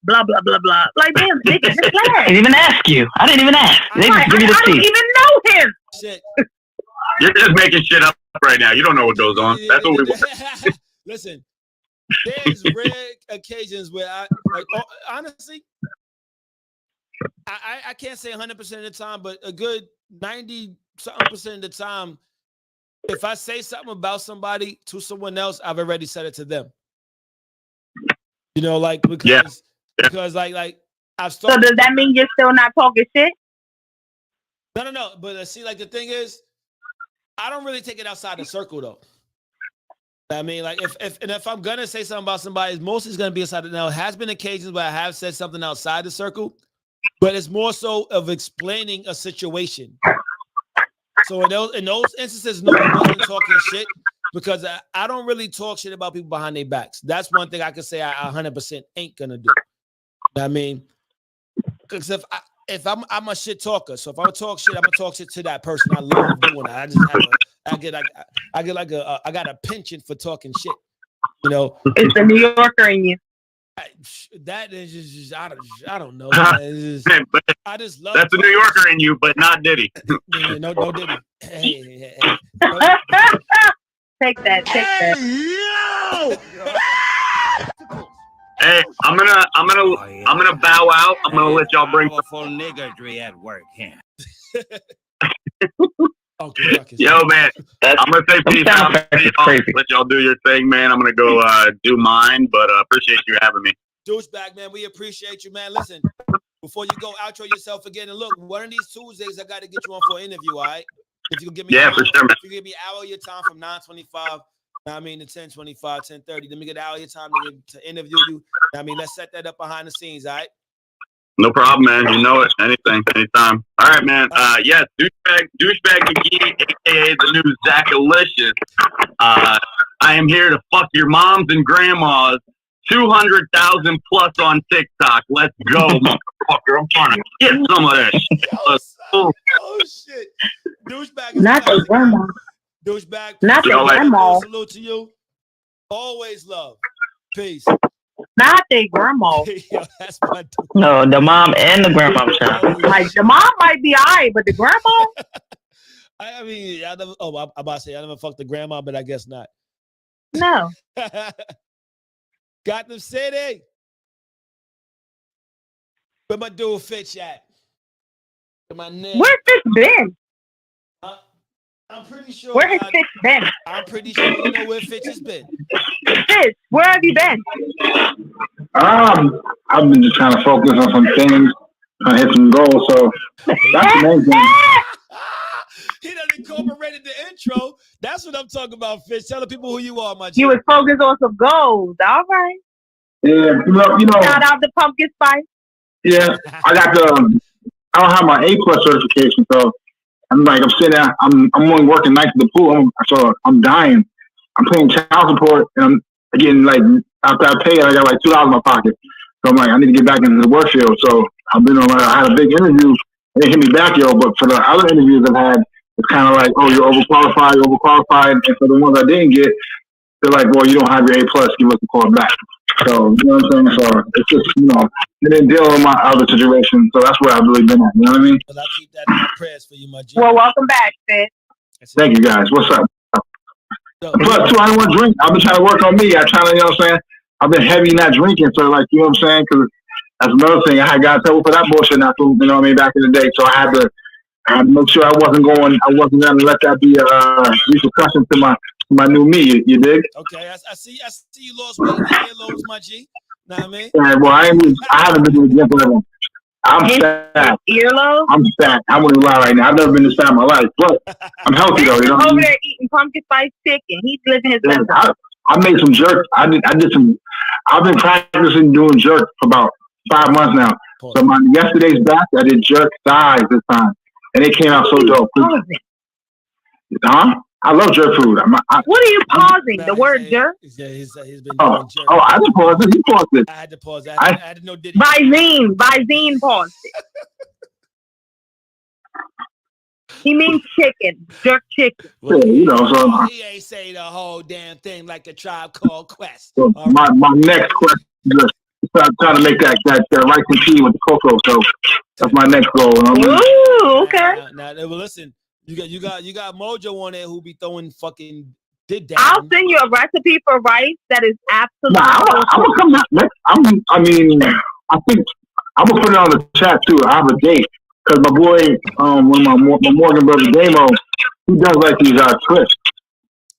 blah blah blah blah. Like, damn, nigga, just laugh. I didn't even ask you. I didn't even ask. I don't even know him. Shit. You're just making shit up right now. You don't know what goes on. That's what we want. Listen, there's rare occasions where honestly, I can't say 100% of the time, but a good 90-something% of the time, if I say something about somebody to someone else, I've already said it to them. You know, like, because like I've started. So does that mean you're still not talking shit? No. But see, like, the thing is, I don't really take it outside the circle though. I mean, like, if I'm gonna say something about somebody, mostly it's gonna be outside. Now, it has been occasions where I have said something outside the circle, but it's more so of explaining a situation. So in those instances, no, I wasn't talking shit, because I don't really talk shit about people behind their backs. That's one thing I can say I 100% ain't gonna do. You know what I mean? Because if I'm a shit talker, so if I'm gonna talk shit, I'm gonna talk shit to that person. I love doing that. I got a penchant for talking shit. You know, it's the New Yorker in you. That is just I don't know. I just love. That's the New Yorker in you, but not Diddy. Yeah, no Diddy. Hey. Take that. Hey, I'm gonna bow out. I'm gonna let y'all bring powerful niggardry at work here. Yo, man, I'm gonna say peace out. Let y'all do your thing, man. I'm gonna go do mine, but appreciate you having me. Douchebag, man, we appreciate you, man. Listen, before you go, outro yourself again, and look, one of these Tuesdays I got to get you on for an interview. All right? If you can give me, for sure, man. If you give me an hour of your time from 9:25. I mean, to 10:25, 10:30. Let me get an hour of your time to interview you. I mean, let's set that up behind the scenes, all right? No problem, man. You know it. Anything, anytime. All right, man. Yes, douchebag McGee, aka the new Zackalicious. I am here to fuck your moms and grandmas. 200,000 plus on TikTok. Let's go, motherfucker. I'm trying to get some of that shit. Let's go. Oh shit. Douchebag is Not the classic. grandma. Douchebag. Not the Yo, like- grandma. Salute to you. Always love. Peace. Not the grandma. Yo, that's my dude. No, the mom and the grandma. Child. Like the mom might be alright, but the grandma. I mean, I never. Oh, I'm about to say I never fucked the grandma, but I guess not. No. Gotham City. Where my dude Fitch at? Where my nigga? Where's this been? I'm pretty sure. Where has Fitch been? I'm pretty sure you know where Fitch has been. Fitch, where have you been? I've been just trying to focus on some things, trying to hit some goals. So that's the main thing. He done incorporated the intro. That's what I'm talking about, Fitch. Tell the people who you are, my G. You was focused on some goals. All right. Yeah, you know. Shout out to Pumpkin Spice. Yeah, I don't have my A+ certification, so I'm sitting there. I'm only working nights at the pool, so I'm dying. I'm paying child support, and I'm getting after I pay it, I got $2 in my pocket. So I'm I need to get back into the work field. So I've been on. I had a big interview. They hit me back, but for the other interviews I've had, it's kind of oh, you're overqualified. And for the ones I didn't get, they're well, you don't have your A+, give us a call back. So, you know what I'm saying? So it's just, they didn't deal with my other situation. So that's where I've really been at. You know what I mean? Well, I keep that in my prayers for you, my G. Well, welcome back, Fitch. Thank you, guys. What's up? So, Plus, too, I don't want to drink. I've been trying to work on me. I'm trying to, you know what I'm saying? I've been heavy not drinking. So, you know what I'm saying? Because that's another thing. I had got trouble for that bullshit not to, you know what I mean, back in the day. So I had to make sure I wasn't going to let that be a repercussion to my new me. You dig? okay, I see you lost weight in the earlobes, my G. Know what I mean? Yeah, well, I haven't been to the gym forever. I'm fat. Earlobe? I'm fat. I wouldn't lie right now. I've never been this fat in my life. But I'm healthy, though. You know what I Over mean? there eating pumpkin spice chicken. He's living his Yeah, best life. I made some jerk. I've been practicing doing jerk for about 5 months now. So my yesterday's batch, I did jerk thighs this time. And it came out so dope. Huh? I love jerk food. What are you pausing? The word jerk? Yeah, he's been Oh, doing jerk. I didn't pause it. He paused it. I had to pause. I had to know Diddy. Visine paused it. He means chicken. Jerk chicken. Yeah, you know, so He ain't say the whole damn thing like a Tribe Called Quest. So my next question is just trying to make that rice and tea with the cocoa. So that's my next goal. You know what I mean? Ooh, okay. Now, well, listen, you got Mojo on there who be throwing fucking did that. I'll send you a recipe for rice that is absolutely. Nah, I'm gonna come back. I think I'm gonna put it on the chat too. I have a date because my boy, one of my Morgan brother Damo, he does these twists,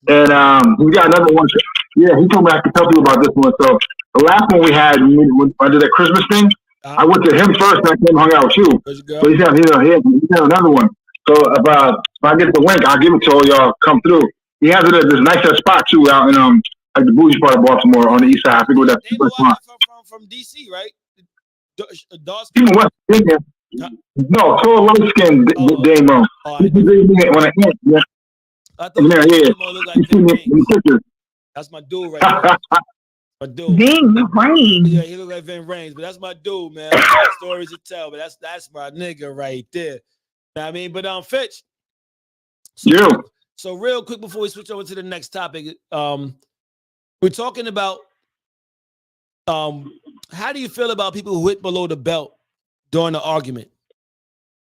and he got another one. Yeah, he told me I could tell you about this one. So the last one we had when I did that Christmas thing, I went to him first, and I came and hung out with you. So he had another one. So if I get the link, I'll give it to all y'all. Come through. He has it at this nice spot too out in the bougie part of Baltimore on the east side. I think that's the first one. From DC, right? Even West Virginia. No, tall light skinned Damo. When I hit, yeah. I thought Yeah. looked like You see Vin me Rames. in the pictures. That's my dude right there. My dude. Vin Rames. Yeah, he look like Vin Rames, but that's my dude, man. I got stories to tell, but that's my nigga right there. Know what I mean, but Fitch. So real quick before we switch over to the next topic, we're talking about how do you feel about people who hit below the belt during the argument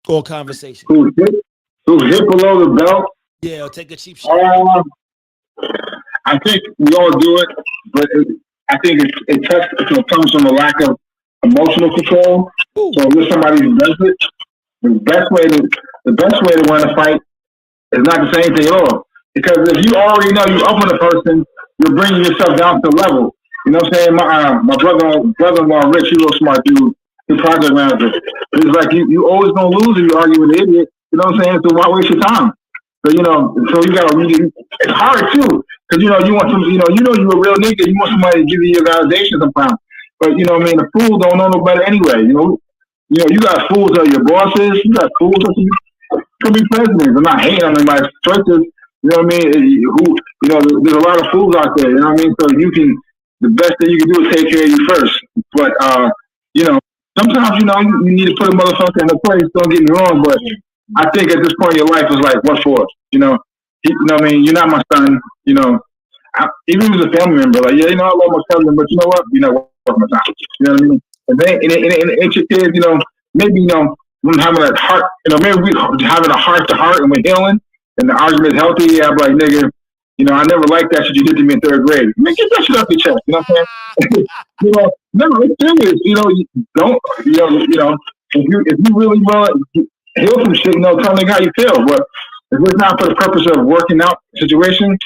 or conversation? Who hit below the belt? Yeah, or take a cheap shot. I think we all do it, but I think it comes from a lack of emotional control. Ooh. So if somebody who does it, the best way to win a fight is not to say anything at all. Because if you already know you up on a person, you're bringing yourself down to the level. You know what I'm saying? My brother-in-law, Rich, he's a real smart dude. He's a project manager. He's like, you always gonna lose if you argue with an idiot. You know what I'm saying? So why waste your time? So so you gotta really. It's hard too, because you want some. You a real nigga. You want somebody to give you your validation sometimes. But what I mean, the fools don't know no better anyway. You got fools that are your bosses. You got fools that could be presidents. I'm not hating on anybody's choices. You know what I mean? There's a lot of fools out there. You know what I mean? So the best thing you can do is take care of you first. But sometimes you need to put a motherfucker in a place. Don't get me wrong, but I think at this point in your life is like, what for? You know what I mean? You're not my son. Even as a family member, like, I love my cousin, but you know what? You're not worth my time. You know what I mean? And it's your kids, maybe, when having a heart, maybe we having a heart to heart and we're healing and the argument is healthy. I'm like, nigga, I never liked that shit you did to me in third grade. Man, get that shit off your chest. You know what I'm saying? No, it's serious. You don't, if you really want to heal from shit, tell me how you feel. But if it's not for the purpose of working out the situation,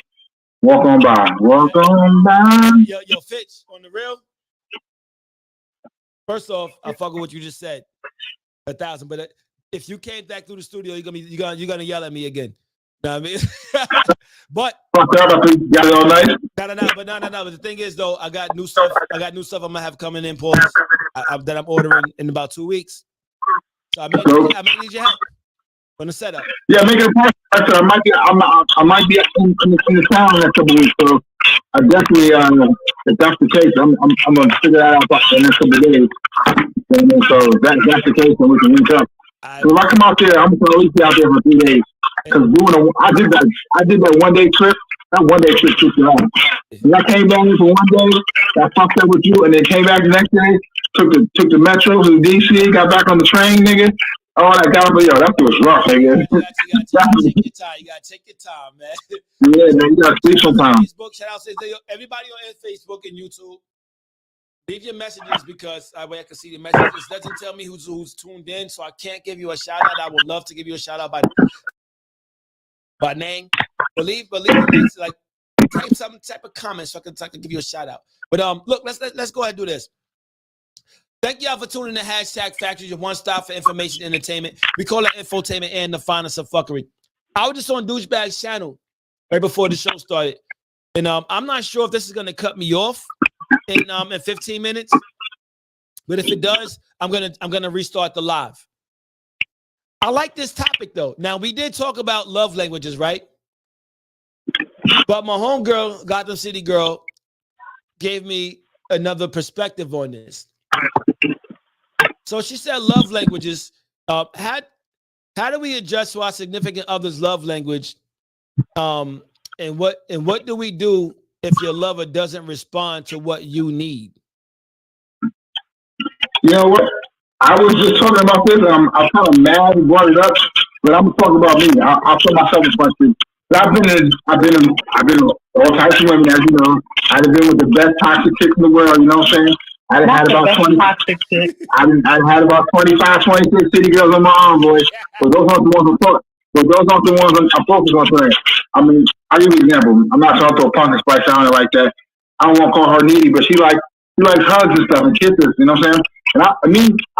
walk on by. Walk on by. Yo, Fitz, on the real. First off, I fuck with what you just said. 1,000. But if you came back through the studio, you're gonna yell at me again. Know what I mean? But fuck up, I think you got it all night. No. But the thing is, though, I got new stuff. I'm gonna have coming in, Paul, that I'm ordering in about 2 weeks. So I may need your help on the setup. Yeah, make it a point. I might be in the town in a couple weeks. So I definitely, if that's the case, I'm gonna figure that out in the next couple of days. So that's the case, and we can link up. So if I come out there, I'm gonna at least be out there for 3 days. Because I did that 1 day trip. That 1 day trip took it on. And I came down here for 1 day, I fucked up with you, and then came back the next day. Took the metro to DC, got back on the train, nigga. Oh, that got up, that was rough, nigga. You gotta take your time, man. Yeah, man, you gotta sleep sometime. Facebook, shout out to everybody on Facebook and YouTube. Leave your messages because I can see the messages. It doesn't tell me who's tuned in, so I can't give you a shout out. I would love to give you a shout out by name. Believe like type some type of comments so I can give you a shout out. But look, let's go ahead and do this. Thank y'all for tuning in to Hashtag Factory, your one stop for information and entertainment. We call it infotainment and the finest of fuckery. I was just on Douchebag's channel right before the show started. And I'm not sure if this is gonna cut me off in 15 minutes. But if it does, I'm gonna restart the live. I like this topic though. Now we did talk about love languages, right? But my homegirl, Gotham City girl, gave me another perspective on this. So she said love languages. How do we adjust to our significant other's love language? And what do we do if your lover doesn't respond to what you need? You know what? I was just talking about this, and I'm kind of mad and brought it up, but I'm gonna talk about me. I'll put myself in front of you. I've been in all types of women, as you know. I've been with the best toxic chicks in the world. You know what I'm saying? I had about 20. I had about 25, 26 city girls on my arm, boys. But those aren't the ones I'm focused on today. I mean, I'll give you an example. I'm not trying to throw punk and spice on it like that. I don't want to call her needy, but she likes hugs and stuff and kisses. You know what I'm saying? And I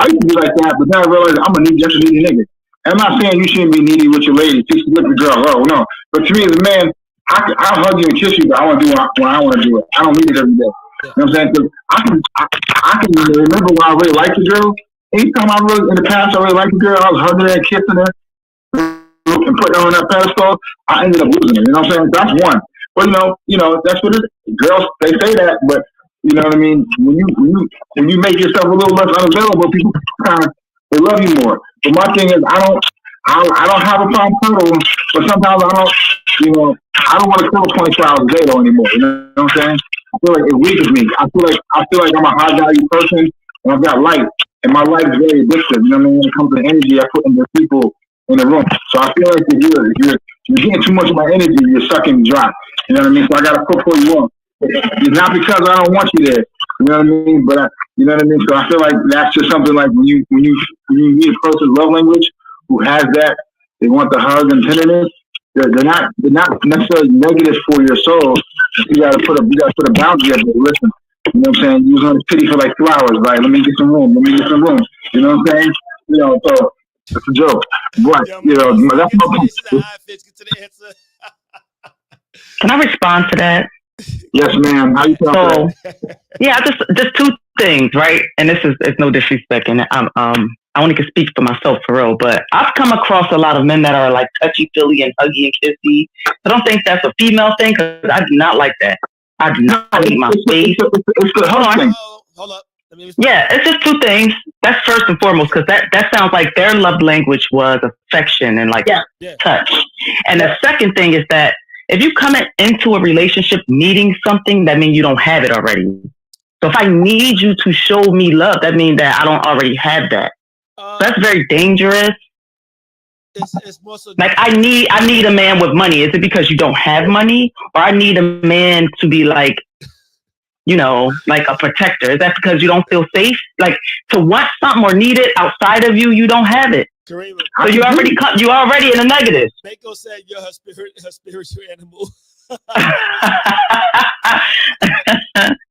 used to be like that, but then I realized I'm just a needy nigga. And I'm not saying you shouldn't be needy with your lady. She should look at the girl. Oh no. But to me as a man, I'll hug you and kiss you, but I want to do it when I want to do it. I don't need it every day. You know what I'm saying? Cause I can remember when I really liked the girl. Anytime in the past I really liked the girl, I was hugging her and kissing her and putting her on that pedestal. I ended up losing her. You know what I'm saying? That's one. But you know, that's what it is. Girls, they say that, but you know what I mean? When you make yourself a little less unavailable, people they love you more. But my thing is, I don't have a problem cuddling, but sometimes I don't want to cuddle 24 hours a day though anymore. You know what I'm saying? I feel like it weakens me. I feel like I'm a high value person and I've got light, and my light is very addictive. You know what I mean? When it comes to the energy I put into people in the room, so I feel like if you're getting too much of my energy, you're sucking dry. You know what I mean? So I gotta put you on. It's not because I don't want you there. You know what I mean? But you know what I mean? So I feel like that's just something like when you meet a person's love language who has that, they want the hug and tenderness. They're not necessarily negative for your soul. You gotta put a boundary up there. Listen, you know what I'm saying? You was on the pity for like 2 hours, right? Let me get some room. You know what I'm saying? You know, so it's a joke. But that's my point. Can I respond to that? Yes, ma'am. How you feeling? Yeah, just two things, right? And it's no disrespect, and I only can speak for myself for real, but I've come across a lot of men that are like touchy-feely and huggy and kissy. I don't think that's a female thing because I do not like that. I do not need my space. It's the Hold on. thing. Hold up. Let me Yeah, it's just two things. That's first and foremost because that sounds like their love language was affection and like Yeah. touch. And the second thing is that if you come into a relationship needing something, that means you don't have it already. So if I need you to show me love, that means that I don't already have that. That's very dangerous. It's more so Like I need a man with money. Is it because you don't have money, or I need a man to be like, you know, like a protector? Is that because you don't feel safe? Like to want something or need it outside of you, you don't have it. Kareem, So you already in the negative. Mako said you're her spiritual animal.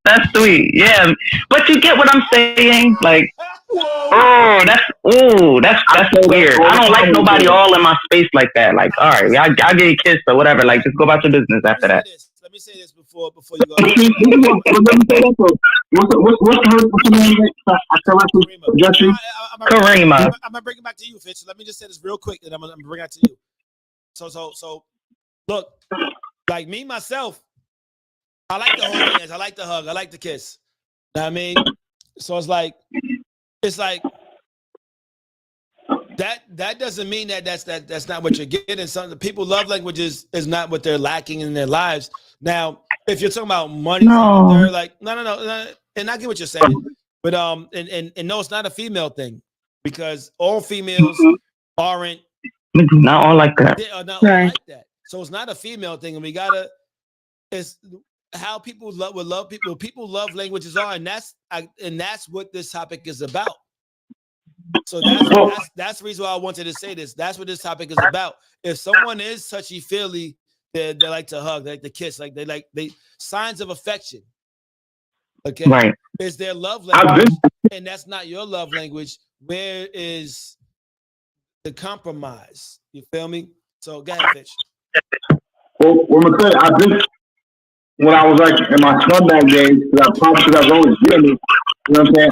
That's sweet. Yeah. But you get what I'm saying? Like, that's weird. I don't like nobody all in my space like that. Like, all right, I'll get a kiss or whatever. Like, just go about your business after that. Let me say this before you go. Let me say that though. What's the name? I feel like you. Karima. I'm gonna bring it back to you, Fitch. Let me just say this real quick, and I'm gonna bring it to you. So, look, like me myself, I like the hold hands, I like the hug, I like the kiss. You know what I mean? So it's like that doesn't mean that's not what you're getting. Some people love languages is not what they're lacking in their lives. Now, if you're talking about money, they're like no, and I get what you're saying, but and no, it's not a female thing because all females aren't. Not all like that. They are not all like that. So it's not a female thing, and it's how people love people. People love languages are, and that's what this topic is about. So that's the reason why I wanted to say this. That's what this topic is about. If someone is touchy-feely, they like to hug, they like to kiss, like they signs of affection. Okay, right? Is their love language, and that's not your love language. Where is the compromise? You feel me? So go ahead, Fitch. Well, I've been when I was like in my scumbag days, because I was always getting it. You know what I'm saying?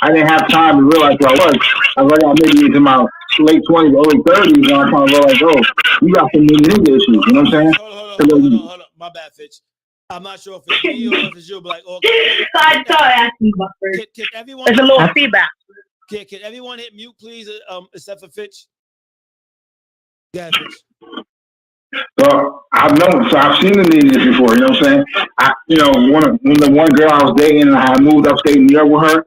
I didn't have time to realize who I was. I was like, maybe into my late 20s, early 30s, and I kind of realized, you got some nigga issues. You know what I'm saying? Hold on. My bad, Fitch. I'm not sure if it's me or if it's you, but like, okay. I thought I asked you about first. Can everyone? There's a little feedback. Can everyone hit mute, please? Except for Fitch. Yeah, Fitch. So I've seen the neediness before. You know what I'm saying? When the one girl I was dating, and I had moved upstate New York with her,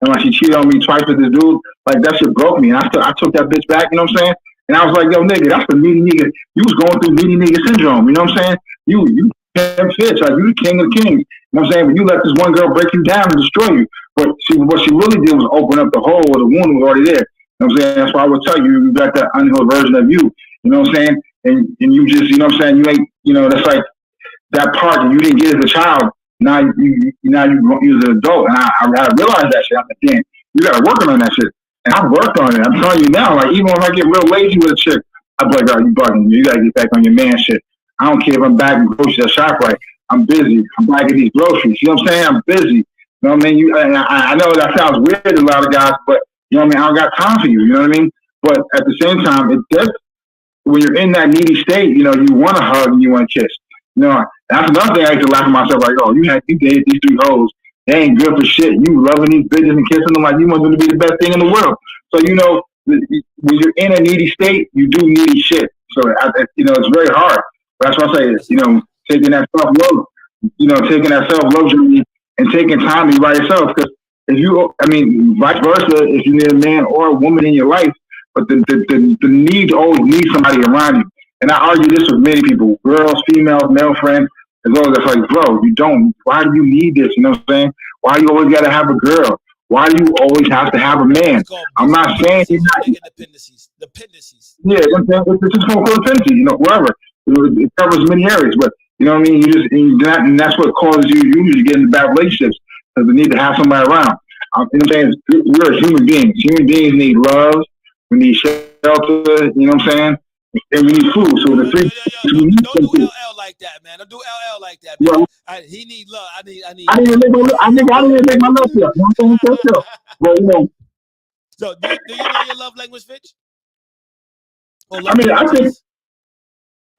and like she cheated on me twice with this dude, like that shit broke me. And I took that bitch back. You know what I'm saying? And I was like, yo, nigga, that's the needy nigga. You was going through needy nigga syndrome. You know what I'm saying? You Fitch, like you the king of the kings. You know what I'm saying? But you let this one girl break you down and destroy you. But what she really did was open up the hole where the wound was already there. You know what I'm saying? That's why I would tell you, you got that unhealed version of you. You know what I'm saying? And you just, you know what I'm saying? You ain't, that's like that part that you didn't get as a child. Now you as an adult. And I realized that shit. I'm like, damn, you got to work on that shit. And I've worked on it. I'm telling you now, like, even when I get real lazy with a chick, I'm like, you bugging. You got to get back on your man shit. I don't care if I'm back in groceries at ShopRite. I'm busy. I'm back at these groceries. You know what I'm saying? I'm busy. You know what I mean? I know that sounds weird to a lot of guys, but you know what I mean? I don't got time for you. You know what I mean? But at the same time, it does. When you're in that needy state, you want to hug and you want to kiss. That's another thing I used to laugh at myself, like, you dated these three hoes. They ain't good for shit. You loving these bitches and kissing them like you want them to be the best thing in the world. So, when you're in a needy state, you do needy shit. So, it's very hard. But that's why I say, taking that self-love, taking that self-love journey and taking time to be by yourself. Because vice versa, if you need a man or a woman in your life, but the need to always need somebody around you. And I argue this with many people, girls, females, male friends, as well. That's like, bro, you don't. Why do you need this? You know what I'm saying? Why you always got to have a girl? Why do you always have to have a man? I'm not saying you're not. Dependencies. Yeah, it's just called codependency, wherever. It covers many areas, but you know what I mean? And that's what causes you usually to get into bad relationships, because we need to have somebody around. You know what I'm saying? We're human beings. Human beings need love. We need shelter, you know what I'm saying? And we need food. So the three. Don't do LL like that, man. Don't do LL like that, man. Yeah. He need love. I need. I didn't even make my love yet. You know what I'm saying? But So do you know your love language, Fitch? Or I love mean, I think languages?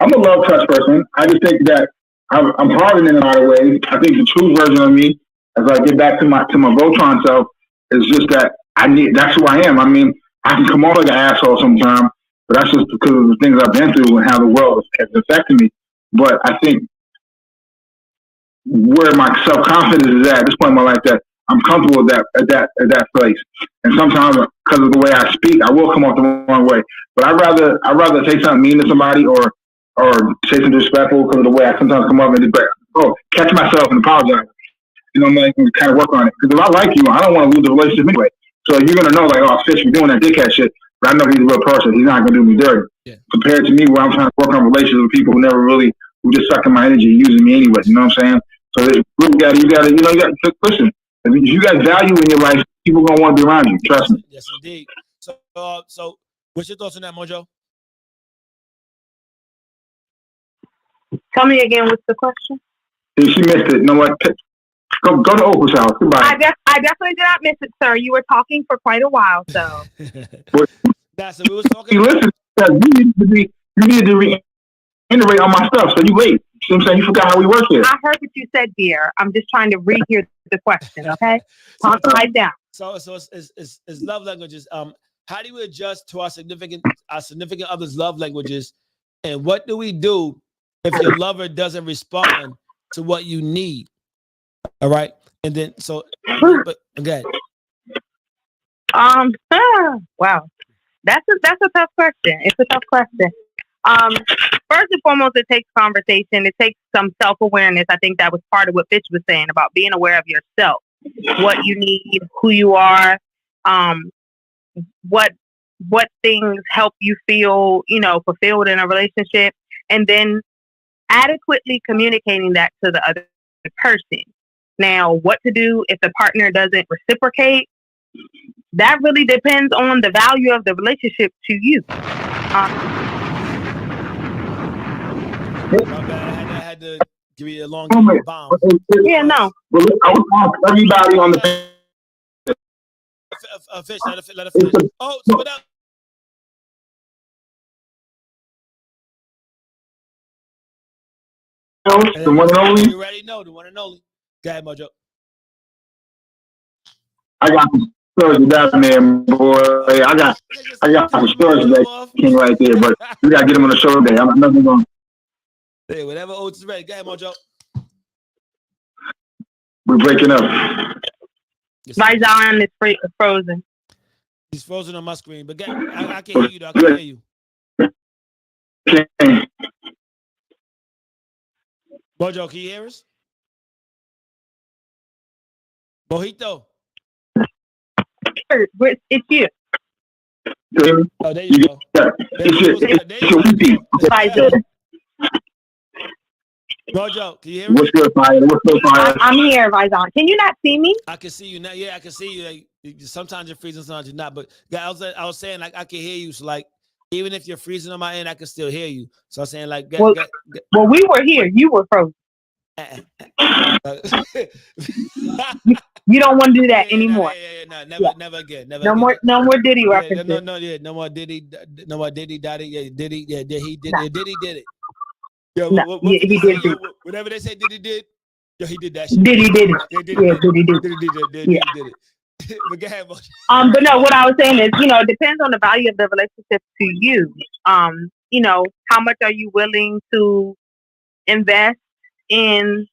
I'm a love touch person. I just think that I'm hardened in a lot of ways. I think the true version of me, as I get back to my Voltron self, is just that that's who I am. I mean, I can come off like an asshole sometimes, but that's just because of the things I've been through and how the world has affected me. But I think where my self confidence is at this point in my life, that I'm comfortable at that place. And sometimes because of the way I speak, I will come off the wrong way. But I'd rather say something mean to somebody or say something disrespectful because of the way I sometimes come up and just catch myself and apologize. You know, I'm like, kind of work on it. Because if I like you, I don't want to lose the relationship anyway. So you're gonna know, like, oh, Fish, you're doing that dickhead shit. But I know he's a real person. He's not gonna do me dirty. Yeah. Compared to me, where I'm trying to work on relationships with people who just sucking my energy, using me anyway. You know what I'm saying? So you gotta listen. If you got value in your life, people gonna want to be around you. Trust me. Yes, indeed. So what's your thoughts on that, Mojo? Tell me again, what's the question? If she missed it, you know what? Go to Oprah's house. Goodbye. I definitely did not miss it, sir. You were talking for quite a while, so. Nah, so we was talking. You listen. You need to reiterate on my stuff. So you late. You know what I'm saying? You forgot how we work here. I heard what you said, dear. I'm just trying to rehear the question, okay? Talk right down. So it's love languages. How do we adjust to our significant other's love languages, and what do we do if your lover doesn't respond to what you need? All right, and then but again, Wow, that's a tough question. It's a tough question. First and foremost, it takes conversation. It takes some self-awareness. I think that was part of what Fitch was saying about being aware of yourself, what you need, who you are, what things help you feel, fulfilled in a relationship, and then adequately communicating that to the other person. Now, what to do if the partner doesn't reciprocate? That really depends on the value of the relationship to you. I had to give you a long bomb. Yeah, no. Well, I would ask everybody on the Fish, let her finish. Oh, so what else? The one and only. You already know the one and only. Go ahead, Mojo. I got some stories of that man, boy. I got some stories of that king right there, but we gotta get him on the show today. I'm never going. Hey, whatever Otis is ready. Go ahead, Mojo. We're breaking up. My Zion is frozen. He's frozen on my screen, but I can hear you. Though. I can hear you. Okay. Mojo, can you hear us? Mojito. It's you. Oh, there you go. It's your repeat. Mojo, can you hear me? What's good, Fire? What's good, Fire? I'm here, Vizon. Can you not see me? I can see you now. Yeah, I can see you. Like, sometimes you're freezing, sometimes you're not. But I was saying, like, I can hear you. So, like, even if you're freezing on my end, I can still hear you. So I'm saying, like, well, we were here. You were frozen. You don't want to do that anymore. Never again. No more Diddy references. No more Diddy. No more Diddy. Daddy. Yeah, Diddy. Yeah, he did. Nah. Yeah, Diddy did it. Yo, he did it. Whatever they say, Diddy did. Yo, he did that shit. Diddy did it. Yeah, Diddy did. Diddy did it. But go ahead, but no, what I was saying is, it depends on the value of the relationship to you. How much are you willing to invest in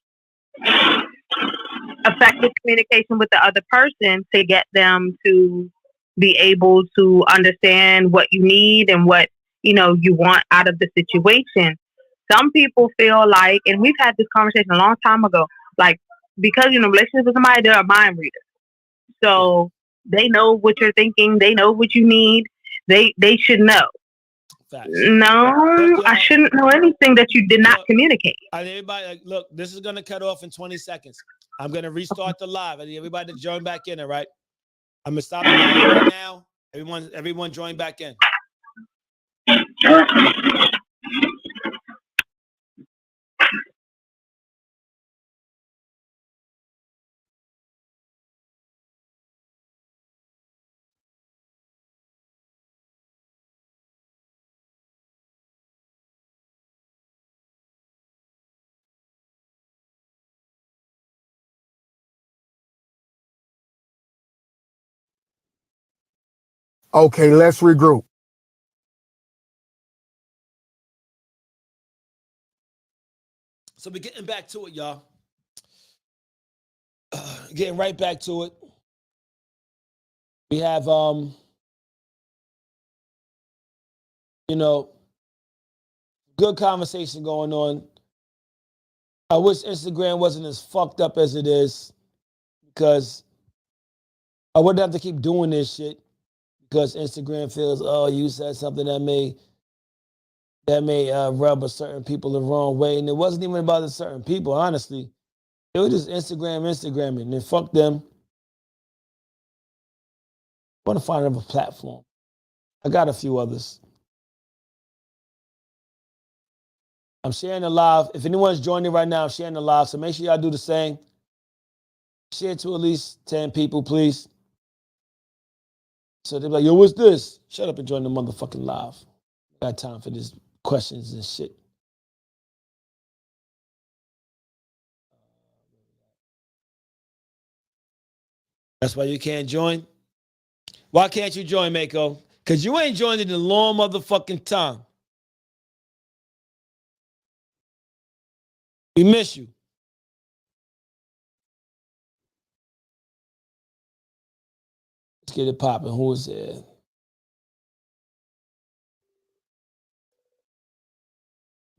effective communication with the other person to get them to be able to understand what you need and what you want out of the situation. Some people feel like, and we've had this conversation a long time ago, like, because you're in a relationship with somebody, they're a mind reader. So they know what you're thinking, they know what you need, they should know. Facts. No, I shouldn't know anything that you did not communicate. Everybody, look, this is gonna cut off in 20 seconds. I'm gonna restart the live. I need everybody to join back in, all right? I'm gonna stop the live right now. Everyone join back in. Okay, let's regroup. So we're getting back to it, y'all. Getting right back to it. We have, good conversation going on. I wish Instagram wasn't as fucked up as it is, because I wouldn't have to keep doing this shit, because Instagram feels, oh, you said something that may rub a certain people the wrong way. And it wasn't even about a certain people, honestly. It was just Instagramming. And fuck them. I want to find another platform. I got a few others. I'm sharing the live. If anyone's joining right now, I'm sharing the live. So make sure y'all do the same. Share it to at least 10 people, please. So they're like, yo, what's this? Shut up and join the motherfucking live. Got time for this questions and shit. That's why you can't join. Why can't you join, Mako? Because you ain't joined in a long motherfucking time. We miss you. Let's get it popping. Who is there?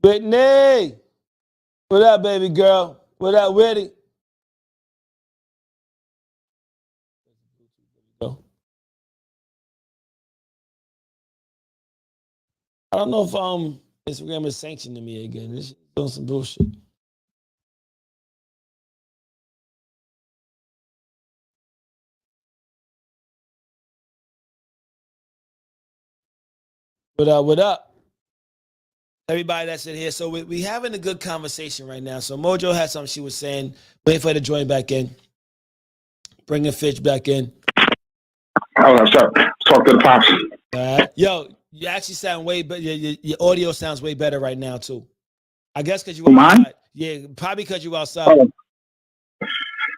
Whitney! What up, baby girl? What up, Whitney? I don't know if Instagram is sanctioning me again. This shit doing some bullshit. What up, what up? Everybody that's in here. So we having a good conversation right now. So Mojo had something she was saying. Waiting for her to join back in. Bringing Fitch back in. Oh, what's up? Talk to the pops. All right. Yo, you actually sound way better. Your audio sounds way better right now, too. I guess because you outside. Mine? Yeah, probably because you outside. Oh.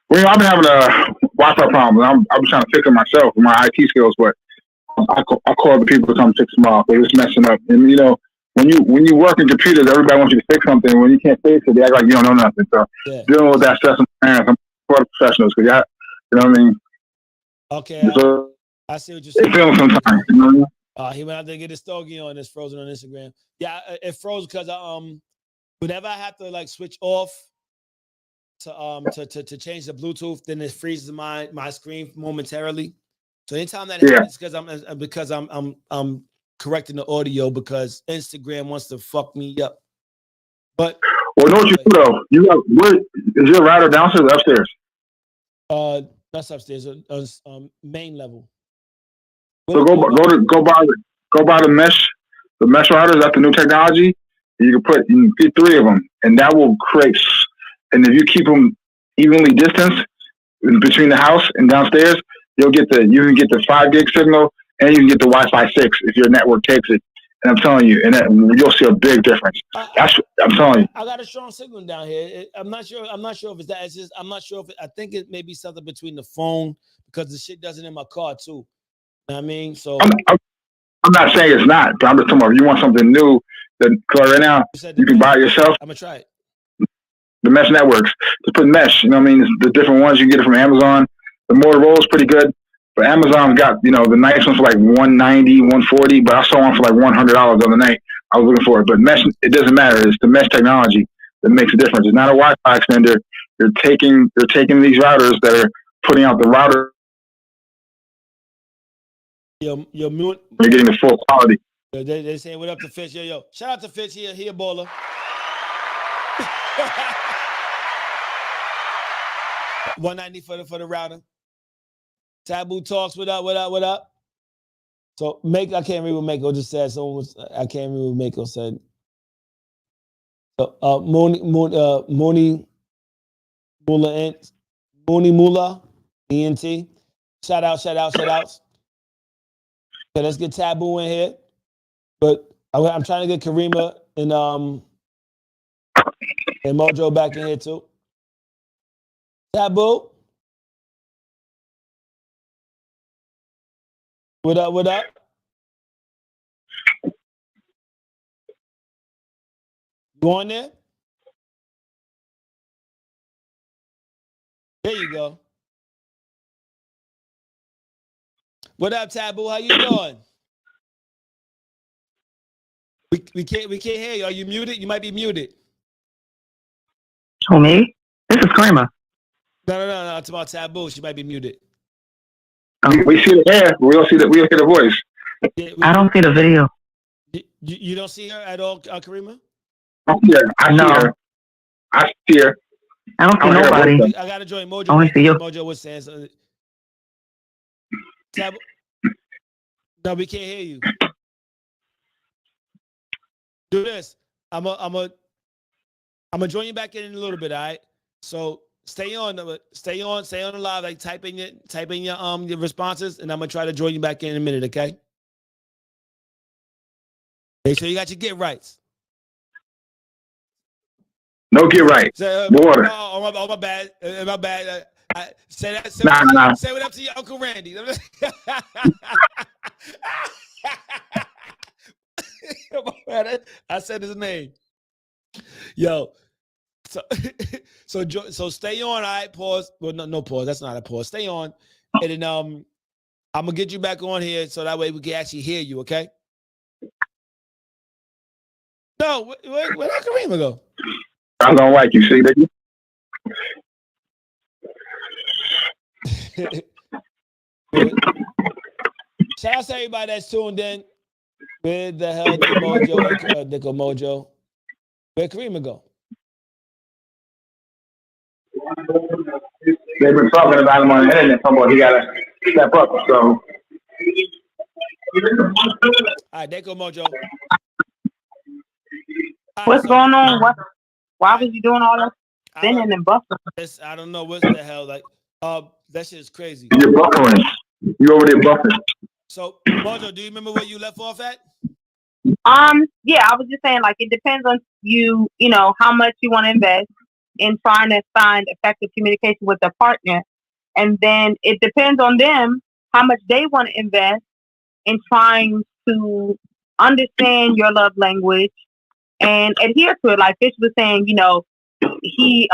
Well, I've been having a Wi-Fi problem. I've been trying to fix it myself with my IT skills, but I call the people to come fix them off. They're just messing up. And, when you work in computers, everybody wants you to fix something. When you can't fix it, they act like you don't know nothing. So dealing with that stress and parents, I'm for professionals. Cause you know what I mean? Okay. So, I see what you're saying. It feels sometimes. You know what I mean? He went out there to get his stogie on. It's frozen on Instagram. Yeah, it froze because whenever I have to like switch off to change the Bluetooth, then it freezes my screen momentarily. So anytime that happens, because I'm correcting the audio because Instagram wants to fuck me up. But well, know what you do though? What is your router downstairs or upstairs? That's upstairs, main level. So go buy the mesh routers. That's the new technology. You can get 3 of them, and that will create. And if you keep them evenly distanced between the house and downstairs, you can get the 5 gig signal, and you can get the Wi-Fi 6 if your network takes it. And I'm telling you, you'll see a big difference. I'm telling you. I got a strong signal down here. I'm not sure if it's that. It's just I'm not sure if I think it may be something between the phone because the shit does it in my car too. You know what I mean? So I'm not saying it's not, but I'm just talking about if you want something new. Because right now you can buy it yourself. I'm gonna try it. The mesh networks. Just put mesh. You know what I mean? It's the different ones you get it from Amazon. The Motorola's pretty good. But Amazon's got, the nice ones for like $190, $140, but I saw one for like $100 the other night. I was looking for it. But mesh, it doesn't matter. It's the mesh technology that makes a difference. It's not a Wi-Fi extender. They're taking these routers that are putting out the router. You're getting the full quality. They saying what up to Fitch. Yo. Shout out to Fitch here, baller. $190 for the router. Taboo Talks, what up? So I can't read what Mako just said. I can't read what Mako said. So Mooney Mula, ENT. Shout outs. Okay, let's get Taboo in here. But I'm trying to get Karima and Mojo back in here too. Taboo. What up? What up? You on there? There you go. What up, Taboo? How you doing? We can't hear you. Are you muted? You might be muted. Who, me? This is Karima. No. It's about Taboo. She might be muted. We see the hair, we don't see the voice. Yeah, I don't see the video. You don't see her at all, Karima? I see her. I see her. I don't see I don't hear nobody. I gotta join Mojo. I only see you. Mojo was saying something. Taboo. No, we can't hear you. Do this. I'm gonna join you back in a little bit, all right? So stay on the live, like type in your responses, and I'm gonna try to join you back in a minute, okay? Make sure you got your get rights. No, get right. So, Water. Oh, my bad. My bad. Say that. Say, Nah. Say what up to your Uncle Randy. I said his name. Yo. So stay on. All right. Pause. Well, no pause. That's not a pause. Stay on, and then I'm gonna get you back on here so that way we can actually hear you. Okay. No, where'd Karima go? I'm gonna like you, see, nigga. Shout out to everybody that's tuned in. Where the hell did Mojo, Nickel Mojo? Where'd Karima go? They've been talking about him on the internet. Talking about he gotta step up. So. All right, there go Mojo. All What's right, going on? Why was you doing all that spinning and buffing? I don't know what the hell. Like, that shit is crazy. You're buffering. You over there buffering. So, Mojo, do you remember where you left off at? Yeah, I was just saying, like, it depends on you know, how much you want to invest in trying to find effective communication with the partner. And then it depends on them how much they want to invest in trying to understand your love language and adhere to it. Like Fish was saying, you know, he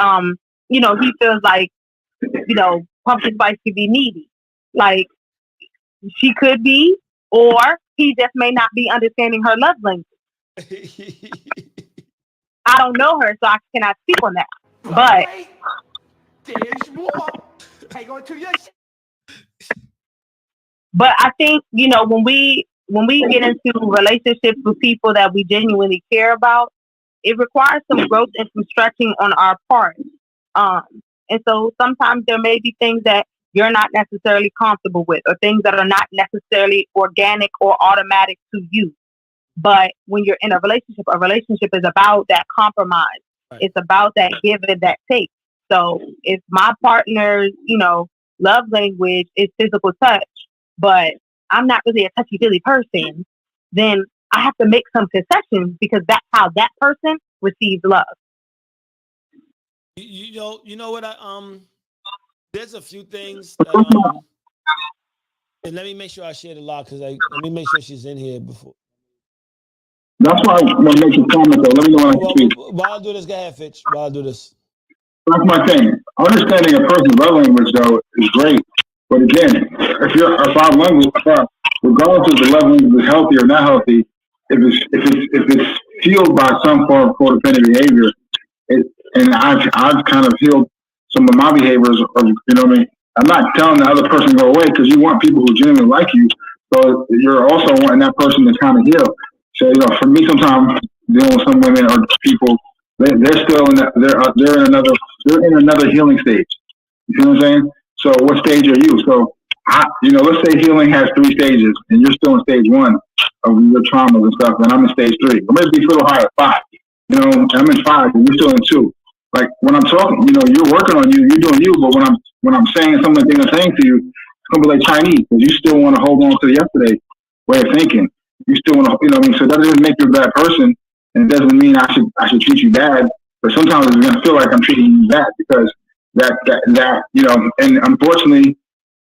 feels like, Pumpkin Spice could be needy. Like, she could be, or he just may not be understanding her love language. I don't know her, so I cannot speak on that. But there's more. Hang on to your But I think, when we get into relationships with people that we genuinely care about, it requires some growth and some stretching on our part. And so sometimes there may be things that you're not necessarily comfortable with, or things that are not necessarily organic or automatic to you. But when you're in a relationship is about that compromise. Right. It's about that give and that take. So if my partner's, love language is physical touch, but I'm not really a touchy-feely person, then I have to make some concessions because that's how that person receives love. You know what? There's a few things. And let me make sure I share the log because let me make sure she's in here before. That's why I want to make a comment though. Let me know when I can speak. While I do this, go ahead, Fitch. While I do this. That's my thing. Understanding a person's love language though is great. But again, if our language, regardless if the love language is healthy or not healthy, if it's fueled by some form of codependent behavior, and I've kind of healed some of my behaviors of, I'm not telling the other person to go away because you want people who genuinely like you. So you're also wanting that person to kind of heal. So, for me, sometimes dealing with some women or people, they're still they're in another healing stage. You see what I'm saying? So what stage are you? So, let's say healing has 3 stages and you're still in stage 1 of your traumas and stuff, and I'm in stage 3. Or maybe it's a little higher, 5. I'm in 5 and you're still in 2. Like when I'm talking, you're working on you, you're doing you, but when I'm saying some of the things I'm saying to you, it's gonna be like Chinese because you still want to hold on to the yesterday way of thinking. You still want to, So that doesn't make you a bad person, and it doesn't mean I should treat you bad. But sometimes it's gonna feel like I'm treating you bad because that and unfortunately,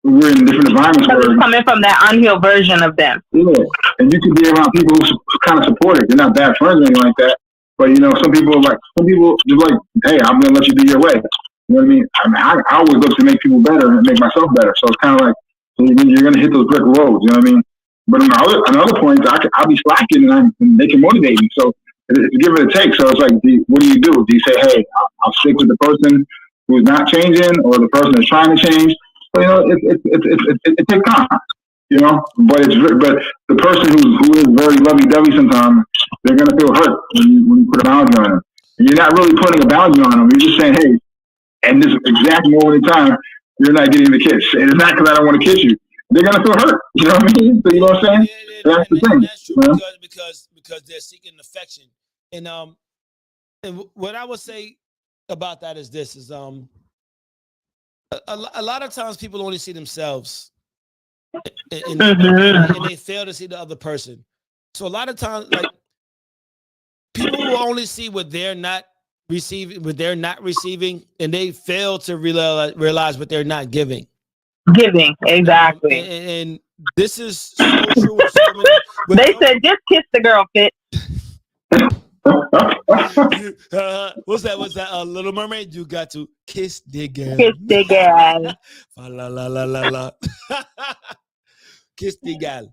we're in different environments Because where it's coming from that unhealed version of them. yeah, and you can be around people who kind of support it. They're not bad friends or anything like that. But you know, some people just like, hey, I'm gonna let you do your way. You know what I mean? I always look to make people better and make myself better. So it's kind of like you're gonna hit those brick roads. You know what I mean? But on other points, I'll be slacking and they can motivate me. So it's give it a take. So it's like, what do? Do you say, hey, I'll stick with the person who's not changing or the person that's trying to change? But you know, it takes time. You know, but the person who is very lovey-dovey sometimes, they're gonna feel hurt when you put a boundary on them. And you're not really putting a boundary on them. You're just saying, hey, and this exact moment in time, you're not getting the kiss. And it's not because I don't want to kiss you. They're gonna feel hurt. You know what I mean? So you know what I'm saying? That's the thing. That's true, you know? because they're seeking affection. And what I would say about that is this: is a lot of times people only see themselves, and they fail to see the other person. So a lot of times, like, people will only see what they're not receiving, and they fail to realize what they're not giving. Exactly. And this is so true. They said just kiss the girl, Fit. What's that? Little Mermaid. You got to kiss the girl. Kiss the girl. La la la la la. Kiss the gal.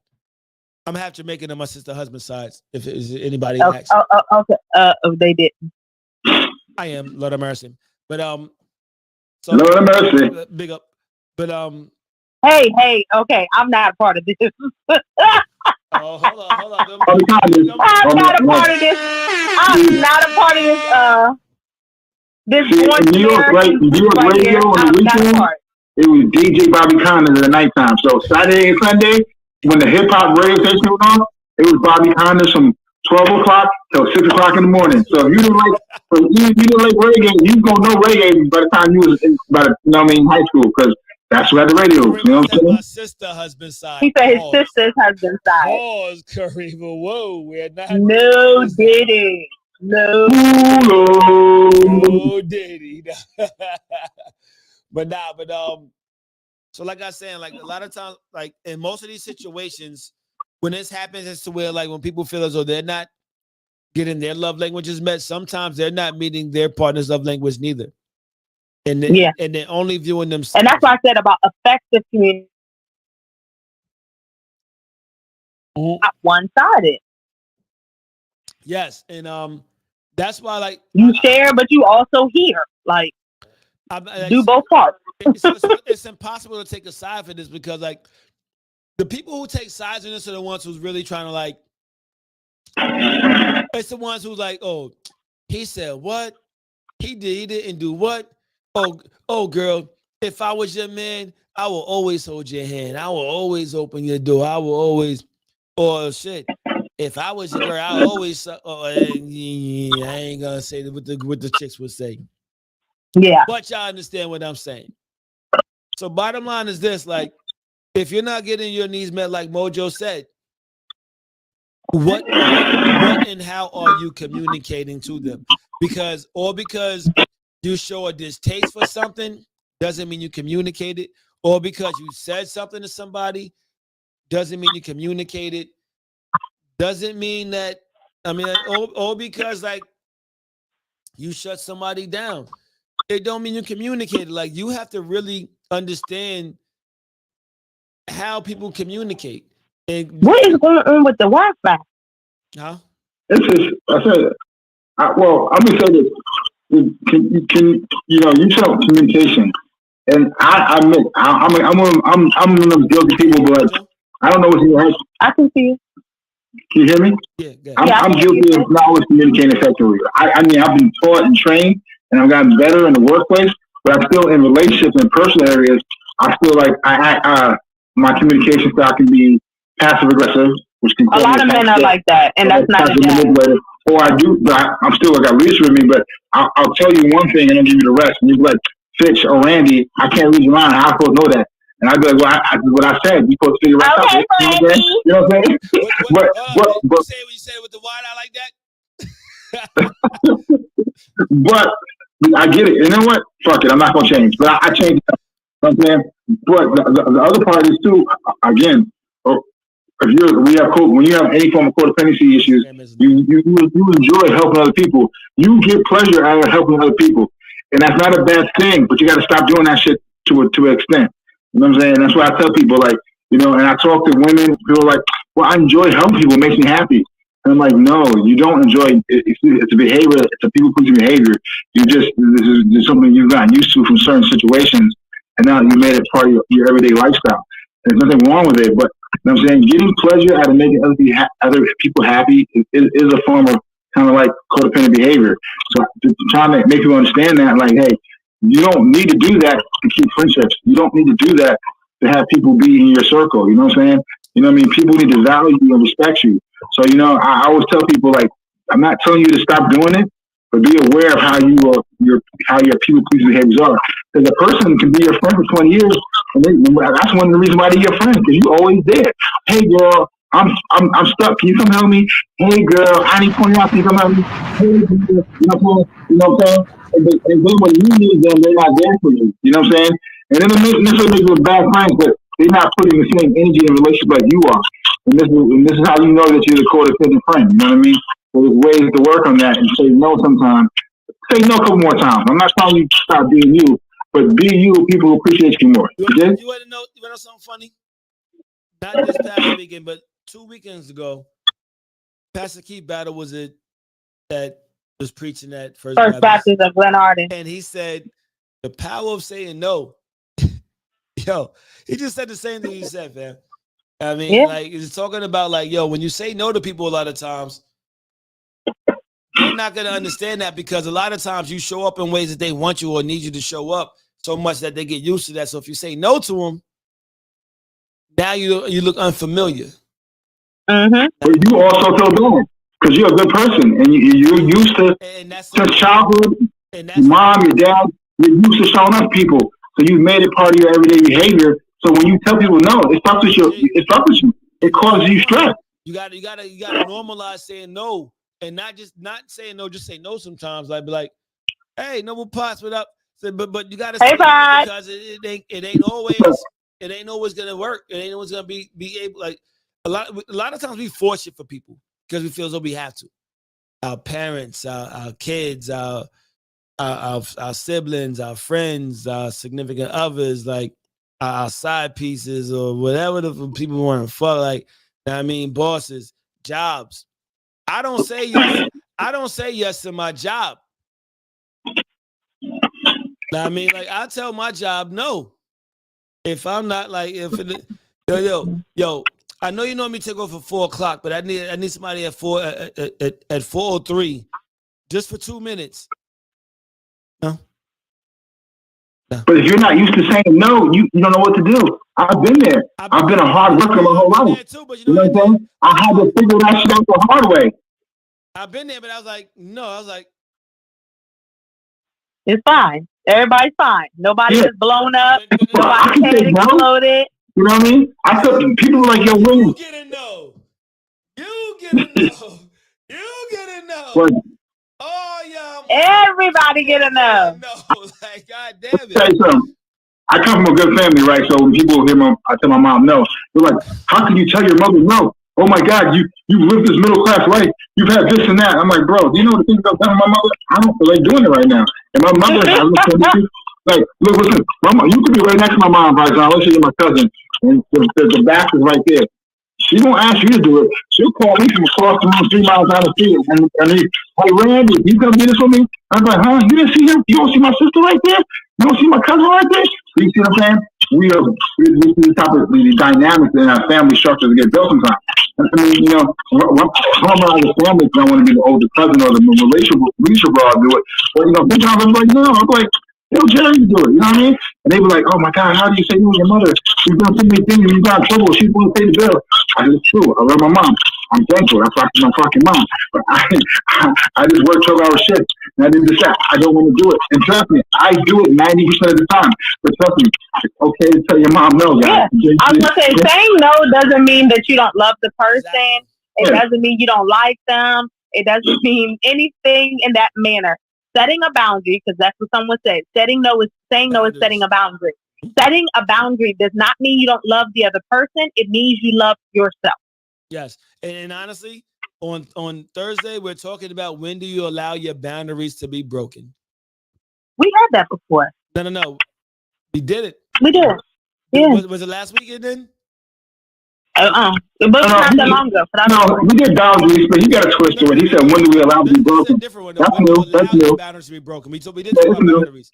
I'm half Jamaican on my sister husband's side. If is anybody asks. Okay. They did. I am, Lord of mercy. But so Lord of mercy. Big up. But Hey, okay, I'm not a part of this. hold on. I'm not a part of this. I'm not a part of this. This See, one in New York, right? New York right radio here, on I'm the not a weekend, part. it was DJ Bobby Conner at the nighttime. So Saturday and Sunday, when the hip hop radio station was on, it was Bobby Conner from 12 o'clock till 6 o'clock in the morning. So if you didn't like reggae, you was gonna know reggae by the time you was in high school, because that's what the radio. You know what I'm saying? My sister husband side. He said his sister's husband side. Pause, Kareem. Whoa, we're not. No, did it? No. No, did he? But so like I was saying, like a lot of times, like in most of these situations, when this happens, it's to where like when people feel as though they're not getting their love languages met, sometimes they're not meeting their partner's love language neither. And they're only viewing themselves. And that's why I said about effective communication. Not one-sided. Yes, and that's why like you share, but you also hear. Like do both parts. It's impossible to take a side for this, because like the people who take sides in this are the ones who's really trying to like. It's the ones who's like, oh, he said what? He didn't do what? Oh, girl, if I was your man, I will always hold your hand. I will always open your door. I will always, oh shit. If I was your girl, I always. I ain't gonna say what the chicks would say. Yeah. But y'all understand what I'm saying. So bottom line is this: like, if you're not getting your needs met, like Mojo said, what and how are you communicating to them? Because you show a distaste for something doesn't mean you communicate it, or because you said something to somebody doesn't mean you communicate it. Doesn't mean that, or because like you shut somebody down, it don't mean you communicate it. Like, you have to really understand how people communicate. And what is going on with the Wi-Fi? Huh? It's just, I said, I'm gonna say this. Can you show communication, and I admit I'm one of those guilty people, but I don't know what's in your head. I can see you. Can you hear me? Yeah. I'm guilty of not always communicating effectively. I've been taught and trained, and I've gotten better in the workplace, but I'm still in relationships and personal areas. I feel like my communication style can be passive aggressive, which can a lot of men are like that, and that's not a job. Or I do, but I'm still got leadership in me. But I'll tell you one thing and I'll give you the rest. And you'll be like, Fitch or Randy, I can't read your mind. How am I supposed to know that? And I'd be like, well, what I said, you're supposed to figure it out. Okay, you know what I'm saying? You say what you say with the wide eye like that? But I get it. You know what? Fuck it. I'm not gonna change. But I changed. know what I'm saying? But the other part is too, again, when you have any form of codependency issues, you enjoy helping other people. You get pleasure out of helping other people, and that's not a bad thing. But you got to stop doing that shit to an extent. You know what I'm saying? That's why I tell people, like, you know, and I talk to women. People are like, well, I enjoy helping people. It makes me happy. And I'm like, no, you don't enjoy. It's a behavior. It's a people pleasing behavior. This is something you've gotten used to from certain situations, and now you made it part of your everyday lifestyle. There's nothing wrong with it, but you know what I'm saying, getting pleasure out of making other people happy is a form of kind of like codependent behavior. So trying to make people understand that, like, hey, you don't need to do that to keep friendships. You don't need to do that to have people be in your circle. You know what I'm saying? You know what I mean? People need to value you and respect you. So, you know, I always tell people, like, I'm not telling you to stop doing it, but be aware of how your people pleasing behaviors are. Because a person can be your friend for 20 years, and that's one of the reasons why they're your friend, because you always there. Hey girl, I'm stuck. Can you come help me? Hey girl, I need $20. Can you come help me? Hey, you know what I'm saying? And then when you need them, they're not there for you. You know what I'm saying? And then it necessarily makes you a bad friend, but they're not putting the same energy in a relationship like you are. And this is how you know that you're the codependent friend. You know what I mean? So there's ways to work on that and say no sometimes. Say no a couple more times. I'm not telling you to stop being you, but be you. People appreciate you more. You want to know something funny? Not this past weekend, but 2 weekends ago, Pastor Keith Battle was preaching at First Baptist of Glen Arden, and he said the power of saying no. Yo, he just said the same thing you said, fam. I mean, like, he's talking about, like, yo, when you say no to people a lot of times, they're not going to understand that, because a lot of times you show up in ways that they want you or need you to show up so much that they get used to that. So if you say no to them, now you look unfamiliar. Mm-hmm. But you also feel bad because you're a good person and you're used to since childhood. Your mom, your dad, you're used to showing up people, so you've made it part of your everyday behavior. So when you tell people no, it fucks with you. It causes you stress. You gotta normalize saying no, and not saying no, just say no sometimes. Like, be like, hey, no more pots, what up? So, but you gotta say no, because it ain't always gonna work. It ain't always gonna be able, like, a lot of times we force it for people because we feel as though we have to. Our parents, our kids, our siblings, our friends, our significant others, like our side pieces or whatever the people want to fuck, like, I mean, bosses, jobs. I don't say yes to my job. I mean, like, I tell my job no. If I'm not, like, yo, I know you know me take off at 4:00, but I need somebody at 4:03 just for 2 minutes. No. But if you're not used to saying no, you don't know what to do. I've been there. I've been a hard worker my whole life. Too, but you know what I'm saying? I had to figure that shit out the hard way. I've been there, but I was like, no. I was like, it's fine. Everybody's fine. Nobody is blown up. Nobody's head exploded. You know what I mean? I thought people were like, yo, William. You get a no. You get a no. You get a no. What? Oh, yeah. Everybody get a no. No, like, God damn it. I come from a good family, right? So when people hear I tell my mom no, they're like, how can you tell your mother no? Oh my God, you've lived this middle class life. You've had this and that. I'm like, bro, do you know the things I've done with my mother? I don't feel like doing it right now. And my mother has like, look, listen, mama, you could be right next to my mom right now. Let's say you're my cousin, and the back is right there. She won't ask you to do it. She'll call me from across the room 3 miles down the street, and hey, Randy, you come do this for me? I'm like, huh? You didn't see him? You don't see my sister right there? You don't see my cousin right there? So you see what I'm saying? We see the type of the dynamics in our family structures get built sometimes. I mean, you know, some of our other families don't want to be the older cousin or the racial bro do it. But, you know, sometimes I'm like, no. I'm like, yo, Jerry, you do it. You know what I mean? And they be like, oh my God, how do you say you and your mother? She's done so many things and you got in trouble. She's going to pay the bill. I said, it's true. I love my mom. I'm thankful. That's why I'm my fucking mom. But I just work 12-hour shifts. And I didn't decide. I don't want to do it. And trust me, I do it 90% of the time. But trust me, it's okay to tell your mom no, guys. Yeah. I was going to say, saying no doesn't mean that you don't love the person. It doesn't mean you don't like them. It doesn't mean anything in that manner. Setting a boundary, because that's what someone said. Saying no is setting a boundary. Setting a boundary does not mean you don't love the other person. It means you love yourself. Yes. And honestly, on Thursday, we're talking about when do you allow your boundaries to be broken? We had that before. No. We did it. We did. Yeah. Was it last weekend then? But not that long ago. No, we did boundaries, but he got a twist to it. He said, when do we allow to be This is a broken? different one. That's When do you new. That's allow your new. boundaries to be broken? We did talk about boundaries.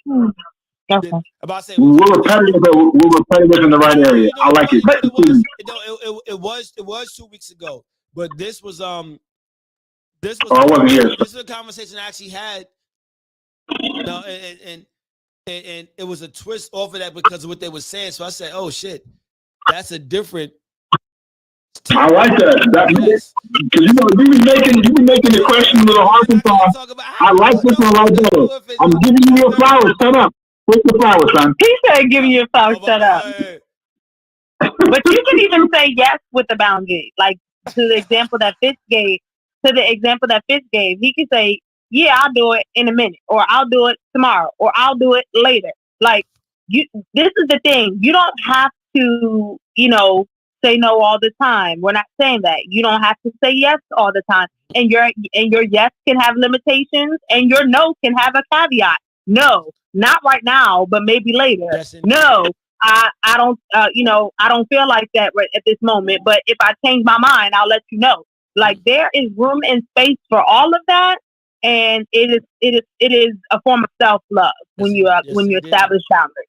Okay. About to say, We're repetitive, but we're repetitive in the right area. I like it. It was 2 weeks ago, but this was I wasn't here. This is a conversation I actually had. No, and it was a twist off of that because of what they were saying. So I said, "Oh shit, that's a different." I like that. Because you be making the question a little hard sometimes. I like this one right there. I'm giving you your flowers. Shut up. Where's the flowers, son? He said, "Giving you a flower." Shut up. But you can even say yes with the boundary, like to the example that Fitz gave. He could say, "Yeah, I'll do it in a minute," or "I'll do it tomorrow," or "I'll do it later." Like you, this is the thing. You don't have to, say no all the time. We're not saying that. You don't have to say yes all the time. And your yes can have limitations, and your no can have a caveat. No, not right now, but maybe later. Yes, no, I don't. I don't feel like that right at this moment. But if I change my mind, I'll let you know. Like there is room and space for all of that, and it is a form of self-love when you establish boundaries.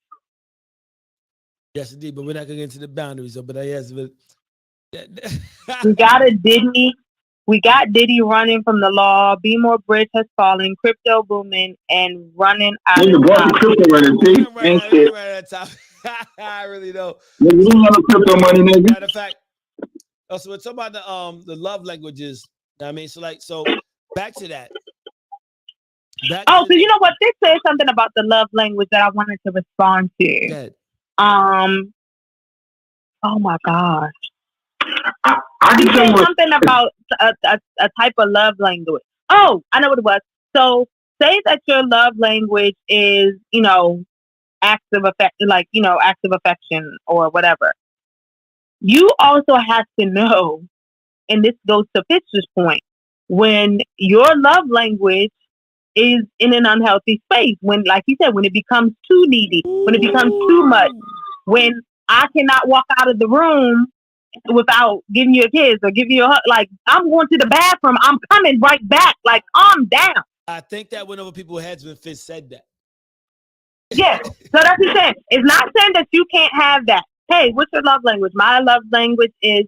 Yes, indeed. But we're not gonna get into the boundaries. But yes, but we got Diddy running from the law. Be More Bridge has fallen. Crypto booming and running out of time. I really don't. You don't have no crypto money, nigga. Matter of fact. So we're talking about the love languages. I mean, so back to that. So you know what? This says something about the love language that I wanted to respond to. Good. Oh my gosh. I can tell you something about a type of love language. Oh, I know what it was. So say that your love language is, acts of affection or whatever. You also have to know, and this goes to Fitz's point, when your love language is in an unhealthy space, when, like you said, when it becomes too needy, when it becomes too much, when I cannot walk out of the room without giving you a kiss or giving you a hug, like I'm going to the bathroom, I'm coming right back, like calm down. I think that went over people's heads when Fitz said that. Yeah, so that's what I'm saying. It's not saying that you can't have that. Hey, what's your love language? My love language is,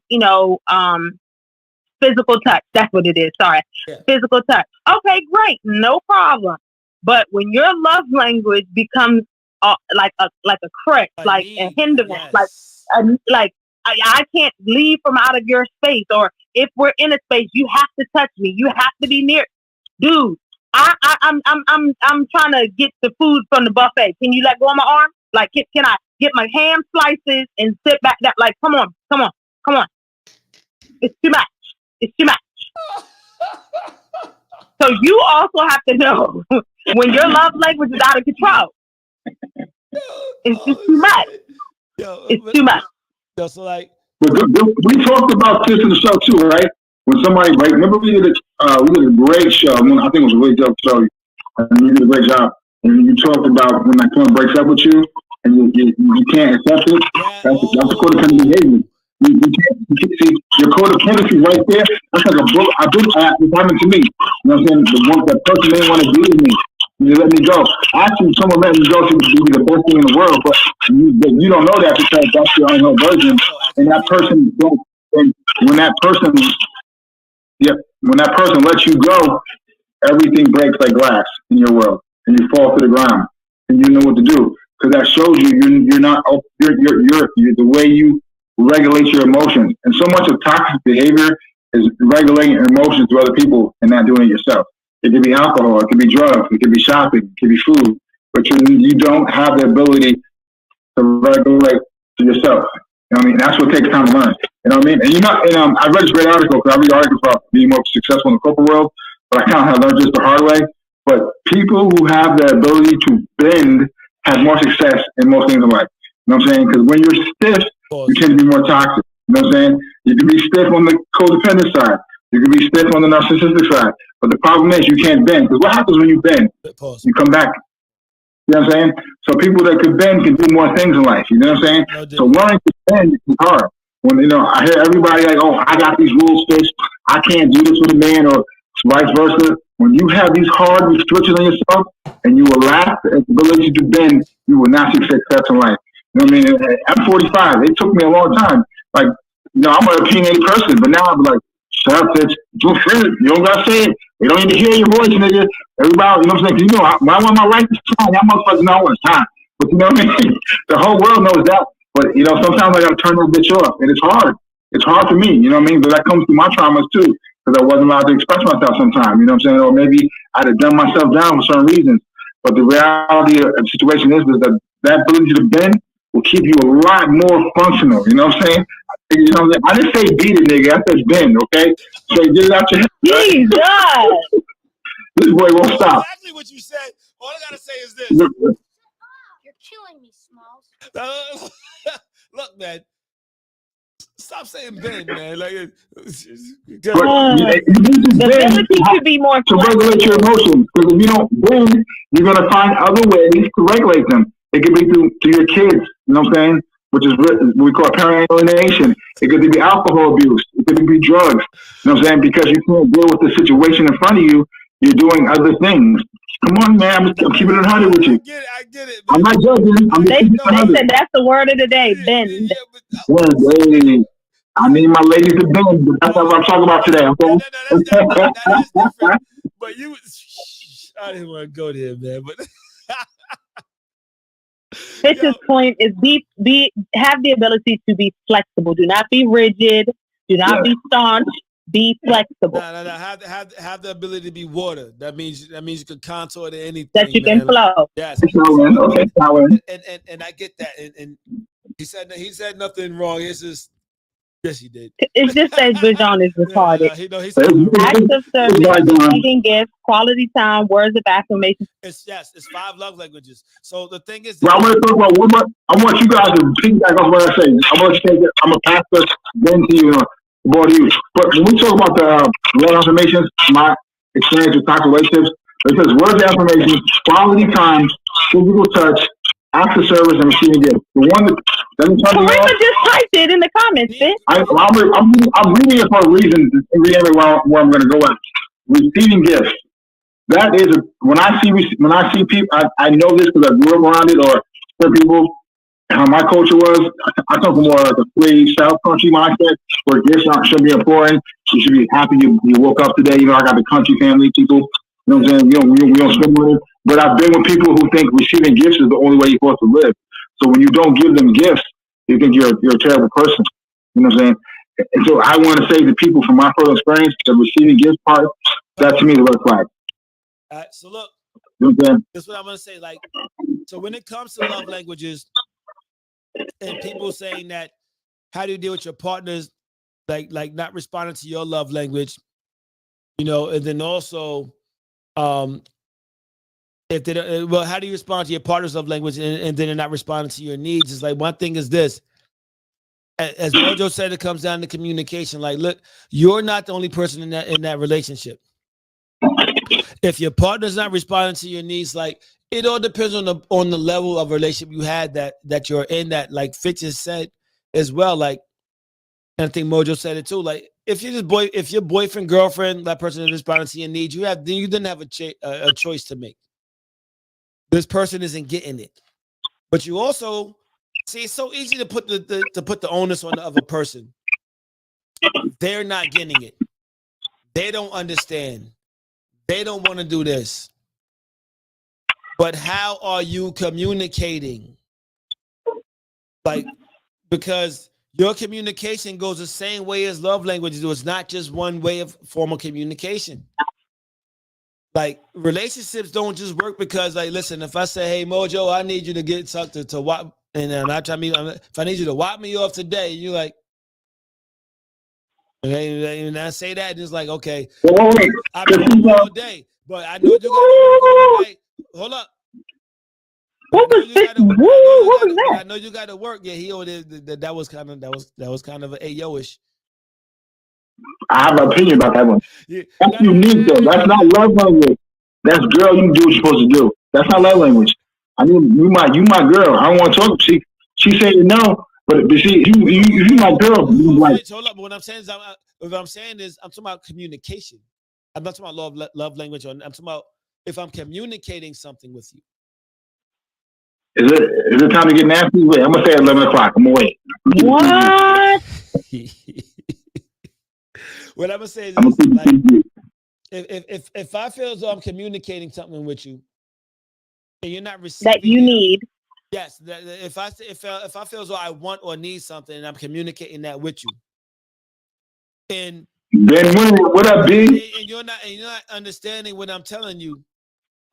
physical touch. That's what it is. Sorry. Yeah. Physical touch. Okay, great. No problem. But when your love language becomes like a crutch, like a hindrance, yes. like I can't leave from out of your space, or if we're in a space, you have to touch me. You have to be near. Dude, I'm trying to get the food from the buffet. Can you let go of my arm? Like, can I get my ham slices and sit back down? Like, come on. It's too much. So you also have to know when your love language is out of control. It's just too much. It's too much. So like, we talked about this in the show too, right? When somebody remember we did a great show. I think it was a really dope show. And you did a great job. And you talked about when someone breaks up with you and you can't accept it. That's codependent behavior. You can't see your codependency right there. That's like a book. It's happened to me. You know what I'm saying? That person didn't want to be with me. You let me go. Actually, someone let me go to be the best thing in the world, but you don't know that because that's your own version. And that person don't. And when that person lets you go, everything breaks like glass in your world, and you fall to the ground, and you know what to do because that shows you're not the way you regulate your emotions. And so much of toxic behavior is regulating your emotions to other people and not doing it yourself. It could be alcohol, it could be drugs, it could be shopping, it could be food, but you don't have the ability to regulate to yourself. You know what I mean? That's what takes time to learn. You know what I mean? And I read this great article because I read articles about being more successful in the corporate world, but I kind of learned this the hard way. But people who have the ability to bend have more success in most things in life. You know what I'm saying? Because when you're stiff, Pause. you tend to be more toxic. You know what I'm saying? You can be stiff on the codependent side. You can be stiff on the narcissistic side. But the problem is you can't bend. Because what happens when you bend? Pause. You come back. You know what I'm saying? So people that could bend can do more things in life. You know what I'm saying? No So different. learning to bend is hard. When, you know, I hear everybody like, oh, I got these rules fixed. I can't do this with a man, or vice versa. When you have these hard restrictions on yourself and you will lack the ability to bend, you will not see success in life. You know what I mean? I'm 45. It took me a long time. Like, you know, I'm an opinionated person, but now I'm like, shut up, bitch. Don't say it. You don't gotta say it. They don't need to hear your voice, nigga. Everybody, you know what I'm saying? 'Cause you know, when I want my life to shine, y'all motherfuckers know it's time. But you know what I mean? The whole world knows that. But, you know, sometimes I gotta turn that bitch off. And it's hard. It's hard for me, you know what I mean? But that comes through my traumas too, because I wasn't allowed to express myself sometimes, you know what I'm saying? Or maybe I'd have done myself down for certain reasons. But the reality of the situation is that that ability to bend will keep you a lot more functional, you know what I'm saying? You know what I'm saying? I didn't say beat a nigga, I said bend, okay? So get it out your head. Right? Jesus. This boy won't stop. Exactly what you said. All I gotta say is this. Look, You're killing me, Smalls. Look, man. Stop saying bend, man. Like, but you need to The bend ability to be more to regulate your emotions. Because if you don't bend, you're going to find other ways to regulate them. It could be through your kids, you know what I'm saying? Which is what we call parent alienation. It could be alcohol abuse. It could be drugs. You know what I'm saying? Because you can't deal with the situation in front of you, you're doing other things. Come on, man. I'm keeping it 100 with you. I get it. I'm not judging. I'm just They keeping it 100. said that's the word of the day, bend. Yeah, but, Well, hey, I need my ladies to bend, but that's not what I'm talking about today, okay? that is different. But you, I didn't want to go there, man. But Fitch's point is have the ability to be flexible. Do not be rigid. Do not be staunch. Be flexible. No. Have the ability to be water. That means you can contour to anything. That you can man. flow. Yes. Okay, And I get that. And he said nothing wrong. It's just yes, he did. It's just that Bijan is retarded. He said nothing wrong. Acts of service, receiving gifts, quality time, words of affirmation. It's 5 love languages. So the thing is, well, I want to talk about one more. I want you guys to piggyback off what I say. I want you to take it. I'm a pastor, then to you, boy to you. But when we talk about the love affirmations, my experience with toxic relationships, it says words of affirmation, quality time, physical touch, acts of service, and receiving gifts. The one that doesn't turn me off. Karima just typed it in the comments, bitch. I'm reading it for a reason to reiterate where I'm going to go at. Receiving gifts. That is when I see people. I know this because I grew up around it, or certain people. How my culture was. I come from more like a free South country mindset where gifts should be important. You should be happy you woke up today. You know, I got the country family people. You know what I'm saying? We don't spend money. But I've been with people who think receiving gifts is the only way you're supposed to live. So when you don't give them gifts, you think you're a terrible person. You know what I'm saying? And so I want to say to people from my personal experience, the receiving gifts part, that to me is a red flag. All right, so look, you know what I'm saying? that's what I'm gonna say. Like, so when it comes to love languages, and people saying that, how do you deal with your partners, like not responding to your love language, you know, and then also, if they don't, well, how do you respond to your partner's love language and then they're not responding to your needs? It's like, one thing is this, as Mojo said, it comes down to communication. Like, look, you're not the only person in that relationship. If your partner's not responding to your needs, like, it all depends on the level of relationship you had that you're in, that, like Fitch has said as well. Like, and I think Mojo said it too. Like, if your boyfriend, girlfriend, that person is responding to your needs, you didn't have a choice to make. This person isn't getting it, but you also see, it's so easy to put the onus on the other person. They're not getting it. They don't understand. They don't want to do this. But how are you communicating? Like, because your communication goes the same way as love languages do. It's not just one way of formal communication. Like, relationships don't just work because, like, listen, if I say, hey, Mojo, I need you to get something to wop, and if I need you to wop me off today, you're like, okay, and I say that, and it's like, okay, I've been working all day, but I know you're going to work all day. Hold up. What was this? Woo, what was that? I know you got to work. Yeah, he over there. That was kind of a yo-ish. I have an opinion about that one. Yeah. That's unique though. That's not love language. That's girl, you do what you're supposed to do. That's not love language. I mean, you my girl. I don't want to talk. She said no, but see, you my girl. You like. Hold up. But what I'm saying is, I'm talking about communication. I'm not talking about love language. I'm talking about if I'm communicating something with you. Is it time to get nasty? Wait, I'm gonna say 11:00. I'm gonna wait. What? What I'm gonna say is I'm this, gonna like, if I feel as though I'm communicating something with you, and you're not receiving That you need. yes, if I feel as though I want or need something, and I'm communicating that with you, and Ben, what up, B? and you're not understanding what I'm telling you,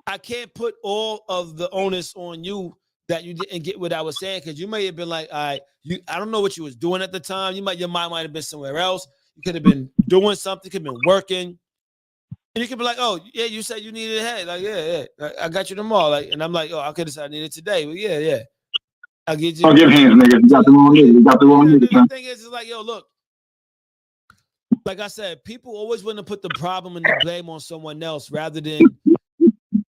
I can't put all of the onus on you that you didn't get what I was saying, because you may have been like, I don't know what you was doing at the time. Your mind might have been somewhere else. You could have been doing something, could have been working. And you could be like, oh, yeah, you said you needed a head. Like, yeah. I got you tomorrow. Like, and I'm like, oh, I could have said I needed it today. But yeah. I'll get you. Don't give hands, nigga. You got the wrong nigga. You got the wrong nigga, son. The thing is, it's like, yo, look. Like I said, people always want to put the problem and the blame on someone else rather than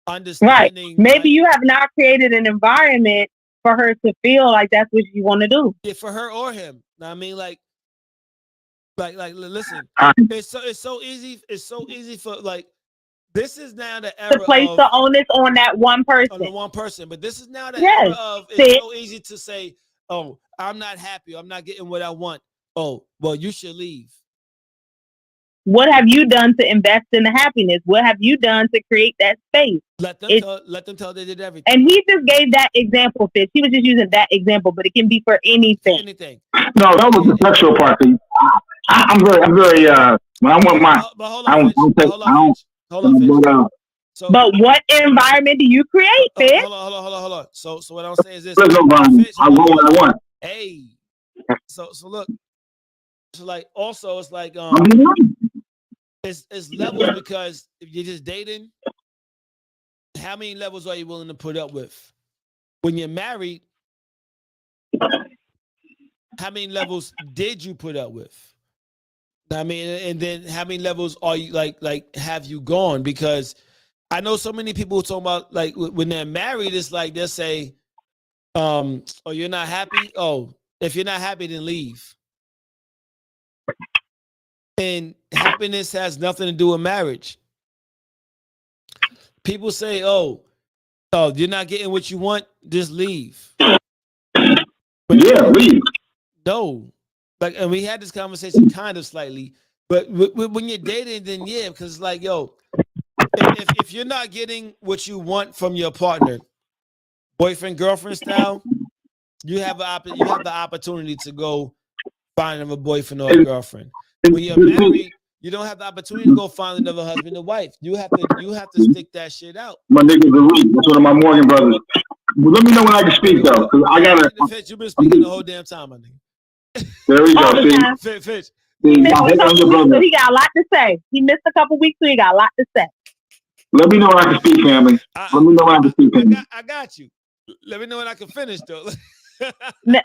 understanding. Right. Maybe you have not created an environment for her to feel like that's what you want to do. Yeah, for her or him. I mean, like, listen, it's so easy. It's so easy for, like, this is now the era To place the onus on that one person. On the one person. But this is now the Yes. era of, it's so easy to say, oh, I'm not happy. I'm not getting what I want. Oh, well, you should leave. What have you done to invest in the happiness? What have you done to create that space? Let them tell they did everything. And he just gave that example, Fitz. He was just using that example, but it can be for anything. Anything. No, that was the sexual part. I'm very when I want my But hold on, Fitz. So, but what environment do you create, Fitz? Hold on. So what I'm saying is this. there's no environment. I want what I want. Hey. So look. So like also it's like it's levels, because if you're just dating, how many levels are you willing to put up with? When you're married, how many levels did you put up with? I mean, and then how many levels are you like have you gone? Because I know so many people talking about, like, when they're married, it's like they'll say, oh, you're not happy? Oh, if you're not happy, then leave. And happiness has nothing to do with marriage. People say, oh, you're not getting what you want, just leave. But yeah, leave. No. Like, and we had this conversation kind of slightly, but when you're dating, then yeah, because it's like, yo, if you're not getting what you want from your partner, boyfriend, girlfriend style, you have the opportunity to go find another boyfriend or a girlfriend. When you're married, you don't have the opportunity to go find another husband or wife. You have to stick that shit out. My niggas are weak. That's one of my Morgan brothers. Well, let me know when I can speak though, because I gotta. Fitz, you've been speaking the whole damn time, my nigga. There we go. See, Fitz. He missed a couple weeks, so he got a lot to say. He missed a couple weeks, so he got a lot to say. Let me know when I can speak, family. Let me know when I can speak, family. I got you. Let me know when I can finish, though.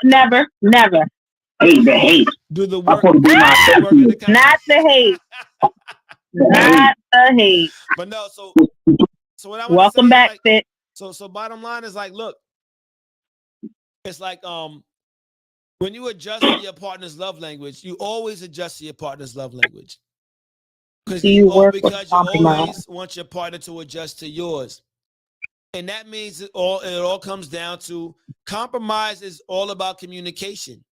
Never. Hate the hate. Do the work. Not the hate. Not the hate. But no, so what I want Welcome to say back, is, Fit. like, so bottom line is, like, look, it's like when you adjust to your partner's love language, you always adjust to your partner's love language. Because you always want your partner to adjust to yours. And that means it all comes down to compromise. Is all about communication.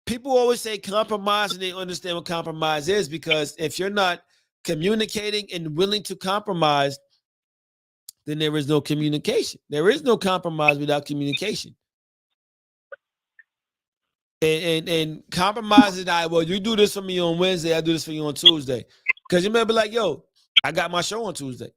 People always say compromise, and they understand what compromise is, because if you're not communicating and willing to compromise, then there is no communication. There is no compromise without communication. And compromise is not, well, you do this for me on Wednesday, I do this for you on Tuesday. Because you may be like, yo, I got my show on Tuesday.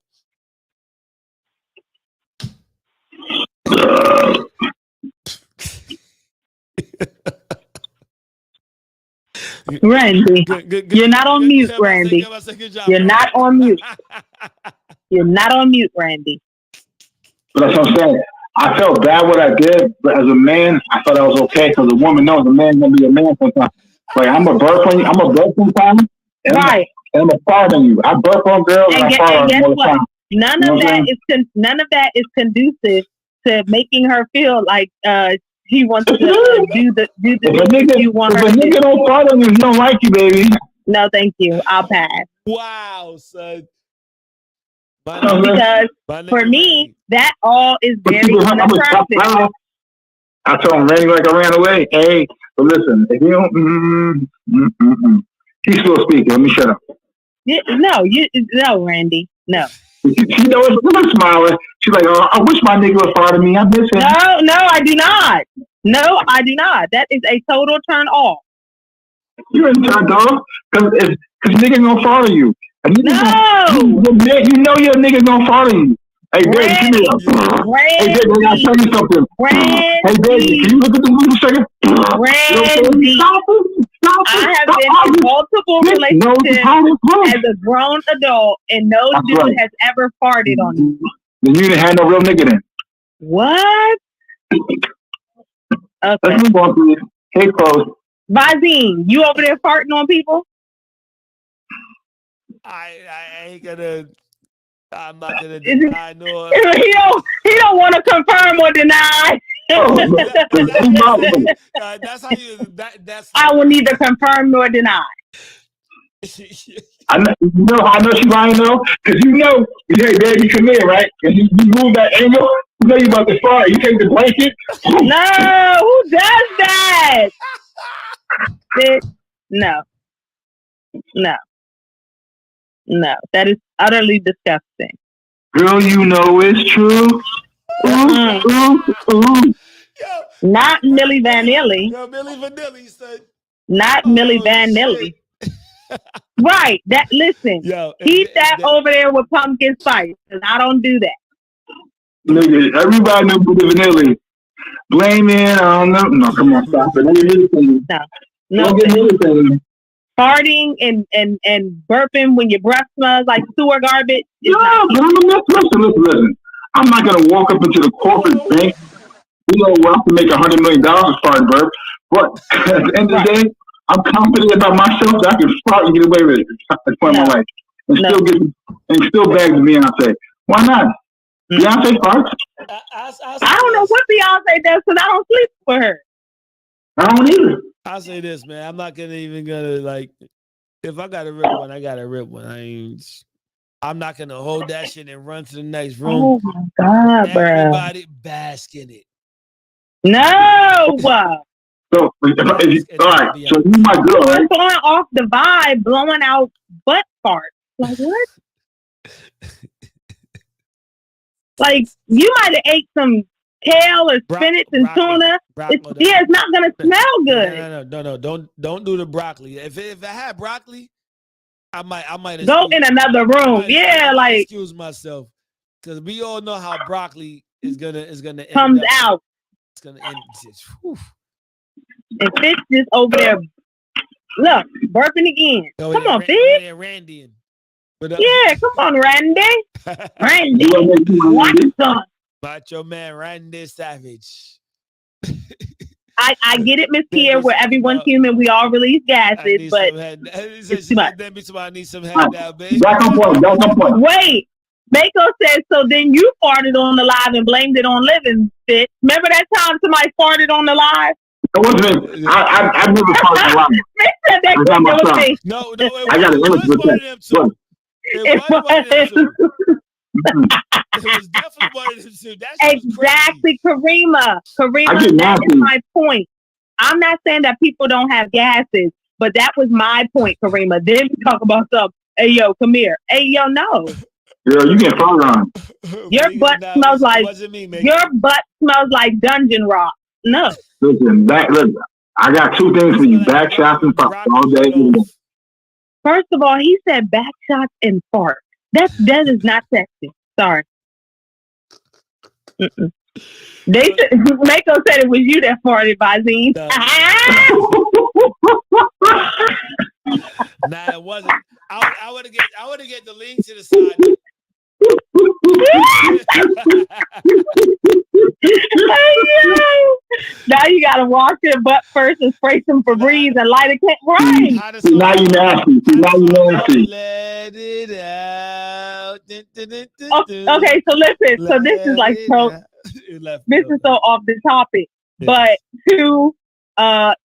Randy, you're not on mute, Randy. You're not on mute. You're not on mute, Randy. But that's what I'm saying. I felt bad what I did, but as a man, I thought I was okay because a woman knows a man gonna be a man sometimes. Like I'm a birth on you. I'm a birth sometimes, and Right. I'm a fart on you. I birth on girls and I fart on them all the what? time. None You know of what I'm none of that is conducive to making her feel like he wants to do the If a things nigga, you want if her a to do. nigga don't fart on you, he don't like you, baby. No, thank you. I'll pass. Wow, son. My No, nigga, Because my nigga for me, Randy. that all is But very people, unattractive. I told him, Randy, like I ran away. Hey, but listen, if you don't, he's still speaking. Let me shut up. No, Randy. No. She knows, I'm smiling. She's like, oh, I wish my nigga was part of me. I miss him. No, I do not. No, I do not. That is a total turn off. You ain't turned off because nigga gonna follow you. And No. you know your nigga gonna follow you. Hey, baby, come here. Hey, baby, I gotta tell you something. Hey, baby, can you look at the movie second? Randy. I have been in multiple relationships as a grown adult, and no That's dude right. has ever farted on me. Then you didn't have no real nigga then. What? Okay. Let's move on to this. Hey, close. Vazine, you over there farting on people? I ain't gonna. I'm not gonna Is it- deny nor. He don't want to confirm or deny. That's how you. That's. I will neither confirm nor deny. I know she lying though, because you know, hey, baby, come here, right? And you move that angle, you know you about to fart. You take the blanket. No, who does that? No. That is utterly disgusting. Girl, you know it's true. Ooh. Yo, Not Millie Vanilli. Yo, Millie Vanilli said. Not Millie Vanilli. Right. Listen. Yo, Keep that over there with pumpkin spice, because I don't do that. Nigga, everybody knows Milli Vanilli. Blaming on them. No, come on, stop it. Don't get anything. No. Don't get anything. Farting and burping when your breath smells like sewer garbage. No, listen. I'm not gonna walk up into the corporate bank. You know, where I can make $100 million fart burp. But at the end of the day, I'm confident about myself that I can fart and get away with it at the point of my life, and still bag Beyonce. Why not? Beyonce farts. I don't know what Beyonce does because I don't sleep with her. I don't either. I'll say this, man. I'm not gonna like. If I gotta rip one, I gotta rip one. I'm not gonna hold that shit and run to the next room. Oh my God, bro! Everybody bask in it. No. So, all right. So you my girl, right? Throwing off the vibe, blowing out butt farts. Like what? Like you might have ate some kale or spinach and tuna. It's not gonna smell good. No. Don't do the broccoli. If I had broccoli, I might go in another room. Like excuse myself, because we all know how broccoli is gonna comes out. It's gonna end. And Fitz just over there. Look, burping again. Come on, Fitz. Randy. Yeah, come on, Randy. Randy, watch some. Macho Man Randy Savage. I get it, Miss Pierre. We're everyone's human. We all release gases, but it's too much. I need some head now, baby. Back on point. Wait, Mako says, so then you farted on the live and blamed it on Living Fit. Remember that time somebody farted on the live? It wasn't. I never farted on the live. Said that I got my son. No, I got an image with that. It was one of them two. It was definitely one of them two. Exactly, Karima. That is my point. I'm not saying that people don't have gases, but that was my point, Karima. Then we talk about stuff. Hey, yo, come here. Hey, yo, no. Girl, you get fart on. Your butt smells like dungeon rock. No. Listen, I got two things for you: back shots and farts all day. First of all, he said back shots and farts. That is not sexy. Sorry. Mako said it was you that farted, Vazine. Nah, it wasn't. I would have get the link to the side. gotta wash your butt first and spray some Febreze and light a candle. Right. How the See, now you song- nasty. See, now you nasty. Let it out. Okay, so listen. So this is like so. This is so off the topic, but to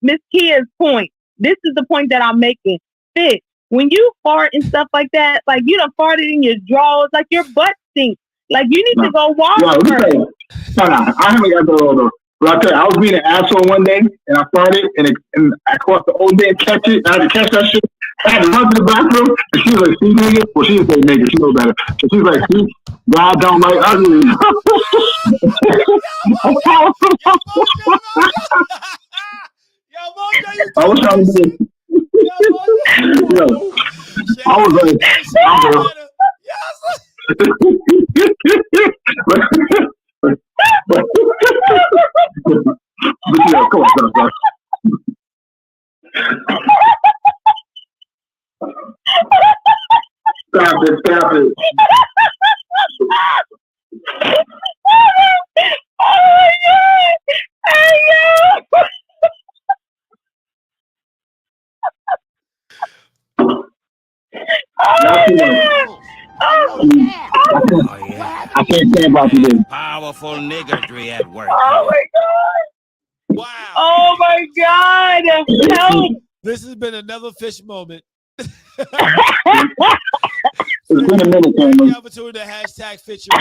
Miss Kia's point, this is the point that I'm making. Fish, when you fart and stuff like that, like you done farted in your drawers, like your butt stinks. Like you need to go wash No, first. no, I haven't got the roll though. But I tell you, I was being an asshole one day, and I farted, and I caught the old man catch it. I had to catch that shit. I had to run to the bathroom, and she was like, "See, nigga." Well, she didn't say nigga. She knows better. So she was like, "See, God don't like ugly." I was trying to do it. Yo, I was like, but yeah, come on, stop. Stop it, stop it. Oh my God! Hey, yo! Y'all see that? I can't stand about you this. Powerful niggardry at work. Oh my God! Wow. Oh my God! Help! This has been another fish moment. It's been a minute, The Cameron. opportunity to hashtag Fisher.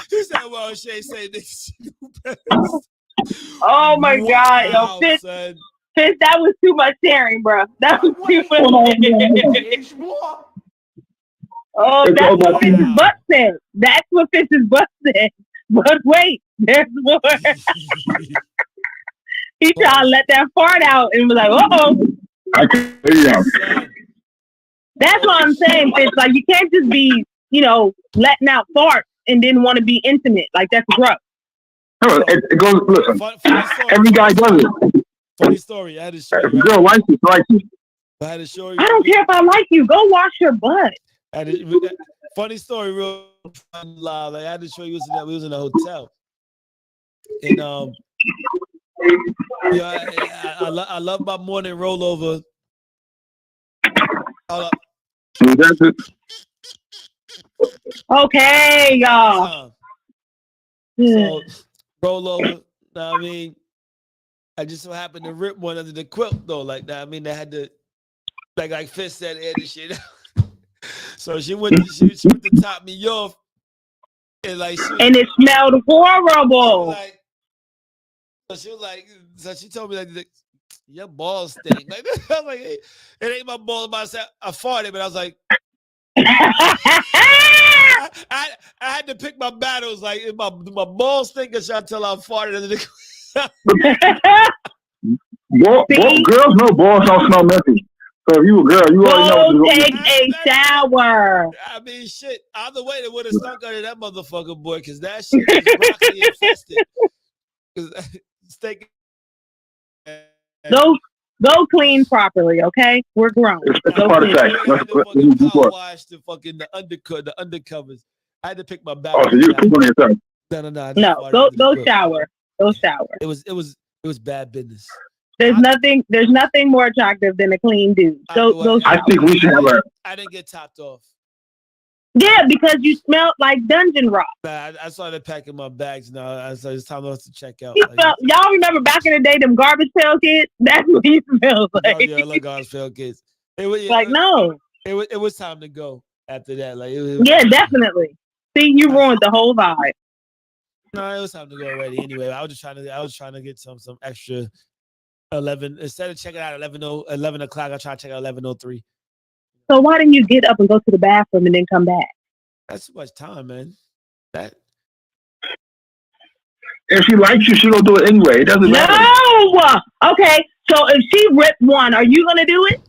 He said, well, Shay say this. Oh my God! Yo, Fish, son. Fish, that was too much sharing, bro. That was too much. There's more. Oh, It's that's all what about Fish's you. butt said. That's what Fish's butt said. But wait, there's more. He tried to let that fart out and was like, uh-oh. I can't hear you. Son. That's what I'm saying, Fish. Like, you can't just be, letting out farts and then want to be intimate. Like, that's gross. No, it goes, listen, Funny story. every guy does it. Funny story. I had to show If you. a girl likes it, likes it. I had to show you. I don't care if I like you. Go wash your butt. Funny story, real fun live. Like I had to show you. We was in a hotel, and I love my morning rollover. That's it. Okay, y'all. So rollover. Know what I mean, I just so happened to rip one under the quilt though. Like that. I mean, they had to like Fish said, air the shit out. So she went to top me off, and like And it smelled horrible. So she told me like your balls stink. Like I was like, hey, it ain't my balls. I farted, but I was like, I had to pick my battles. Like if my balls stink, or should I tell I farted under the Girls know balls don't smell messy. So if you a girl, you already know. Go take a shower. I mean, shit. Either way, they would have stunk under that motherfucker, boy, because that shit is broccoli infested. Steak. Go clean properly, okay? We're grown. It's part of sex. Power wash the fucking the undercovers. I had to pick my back. Oh, so you on yourself? No. Go shower. Go shower. It was bad business. There's nothing more attractive than a clean dude. Go I think we should have I didn't get topped off. Yeah, because you smelled like dungeon rock. Nah, I started packing my bags now. So it's time for us to check out. Y'all remember back in the day, them garbage pail kids? That's what he smells like. Oh, yeah, I like garbage pail kids. No. It was time to go after that. Yeah, definitely. See, you ruined the whole vibe. No, it was time to go already. Anyway, I was trying to get some extra 11 instead of checking out 11 o'clock. I try to check out 11:03. So why didn't you get up and go to the bathroom and then come back? That's too much time, man. If she likes you, she gonna do it anyway. It doesn't matter. No. Okay. So if she ripped one, are you gonna do it?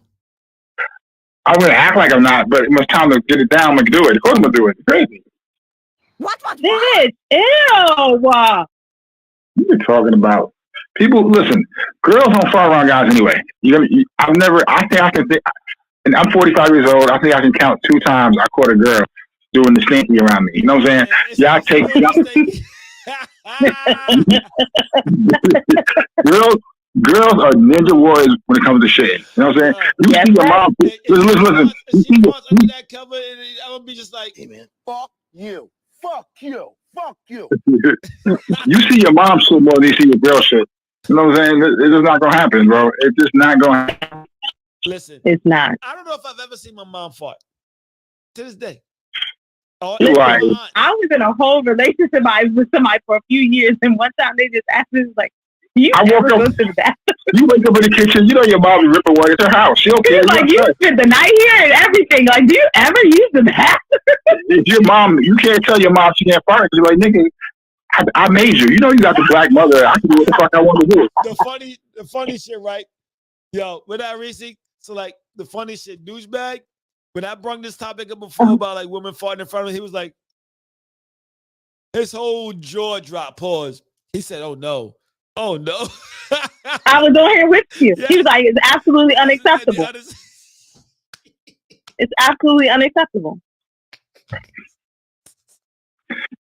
I'm gonna act like I'm not, but when it's time to get it down, I'm gonna do it. Of course, I'm gonna do it. It's crazy. What? Bitch. Ew. What you talking about? People, listen. Girls don't fart around guys anyway. I think I can think. And I'm 45 years old. I think I can count 2 times I caught a girl doing the stinky around me. You know what I'm saying? Girls are ninja warriors when it comes to shit. You know what I'm saying? You Yes, see your sir. mom. Listen. You If see she falls under that cover, and I'm gonna be just like, hey man, Fuck you. Fuck you. Fuck you. you see your mom shit more than you see your girl shit. You know what I'm saying? It's just not gonna happen, bro. It's just not gonna happen. listen, It's not. I don't know if I've ever seen my mom fart to this day. Or Listen, my right. aunt. I was in a whole relationship with somebody for a few years, and one time they just asked me, like, "You I ever woke go up- to the bathroom?" You wake up in the kitchen, you know your mom is ripping away. It's her house. She don't care. She's like, "You spent the night here and everything. Like, do you ever use the bathroom?" If your mom, you can't tell your mom she can't fart because you're like, nigga, I made you. You know you got the black mother. I can do what the fuck I want to do. The funny shit, right? Yo, with that Reese, so like the funny shit, douchebag. When I brought this topic up before about like women farting in front of him, he was like, his whole jaw dropped. Pause. He said, "Oh no, oh no." I was on here with you. Yeah. He was like, "It's absolutely unacceptable. It's absolutely unacceptable."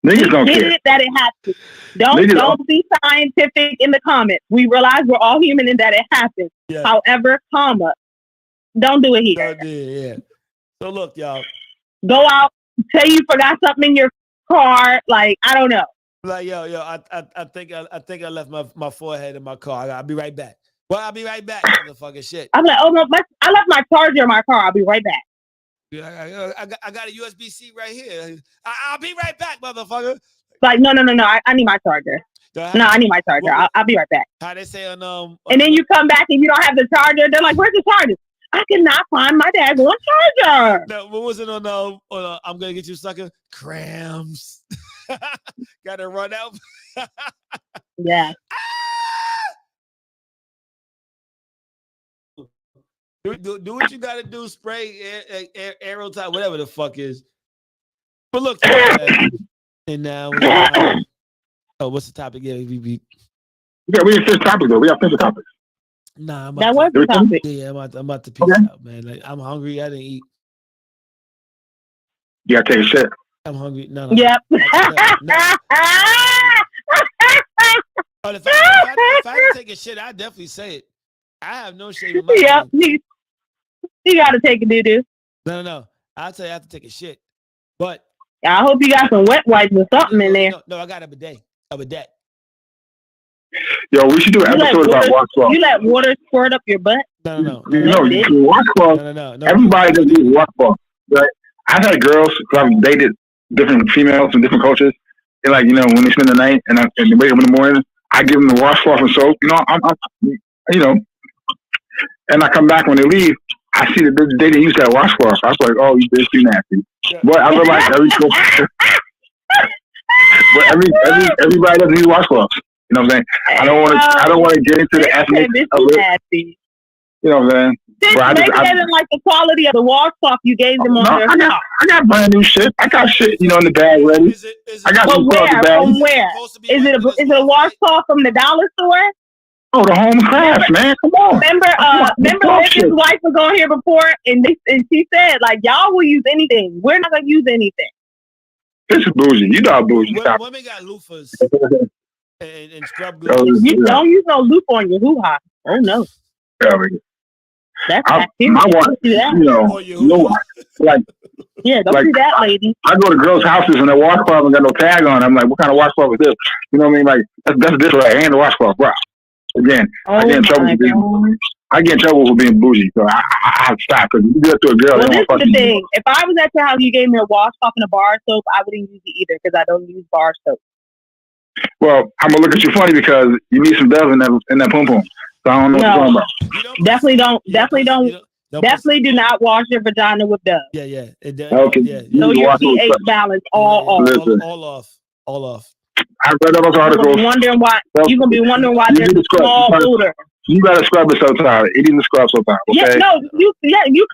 Niggas We don't get care. it that it happens. Niggas Don't be scientific in the comments. We realize we're all human and that it happens. Yeah. However, don't do it here. Yeah. So look, y'all. Go out, say you forgot something in your car. Like, I don't know. Like yo, I think I left my forehead in my car. I'll be right back. Well, I'll be right back, motherfucking shit. I'm like, oh no, I left my charger in my car. I'll be right back. Yeah, I got a USB-C right here. I'll be right back, motherfucker. Like, no. I need my charger. No, I need my charger. I'll be right back. How they say on And then you come back and you don't have the charger. They're like, "Where's the charger?" I cannot find my daggone charger. No, what was it on I'm gonna get you, sucker? Cramps. Gotta run out. Yeah. Do what you gotta do. Spray arrow type, whatever the fuck is. But look, and now what's the topic? Yeah, we didn't finish topic though. We got to finish the topic. nah. That was the topic. Yeah, I'm about to peace out, man. Like, I'm hungry. I didn't eat. You got to take a shit. I'm hungry. No. Yep. But if I had to take a shit, I'd definitely say it. I have no shame in my Yep. game. You got to take a doo-doo. No. I'll tell you I have to take a shit. But I hope you got some wet wipes or something in there. No, I got a bidet. Yo, we should do an episode about washcloth. You let water squirt up your butt? No. You do washcloth. No. Everybody does use washcloth, right? I've had girls who I've dated different females from different cultures. And like, you know, when they spend the night and they wake up in the morning, I give them the washcloth and soap. You know, I'm you know, and I come back when they leave. I see that they didn't use that washcloth. I was like, "Oh, you bitch, you nasty." But I realize everybody doesn't use washcloths. You know what I'm saying? I don't want to get into the ethnic of it. You know what I'm saying? Maybe they didn't like the quality of the washcloth you gave them on their house. I got brand new shit. I got shit, you know, in the bag ready. I got some stuff in the bag. From where? Is it a washcloth from the dollar store? Oh, the home crafts, man. Come on. Remember Lincoln's wife was on here before, and she said, like, y'all will use anything. We're not gonna use anything. This is bougie. You know how bougie. Women got loofahs and scrub gloves. You don't use no loop on your hoo-ha. Oh no. That's my wife, you know, like, yeah, don't do that, lady. I go to girls' houses and their washcloth and got no tag on. I'm like, what kind of washcloth is this? You know what I mean? Like, that's this right. Ain't the washcloth, bro. Again, I get in trouble for being bougie, so I have to stop because you do it to a girl. Well, this is the thing. If I was at your house, you gave me a washcloth and a bar soap, I wouldn't use it either because I don't use bar soap. Well, I'm gonna look at you funny because you need some dove in that pom pom. So I don't know what you're talking about. Definitely do not wash your vagina with Dove. Yeah. Okay. Yeah. So your pH balance all off. All off. I read all those articles. You're gonna be wondering why there's a small odor. You gotta scrub it sometimes. It needs to scrub sometimes. Okay? You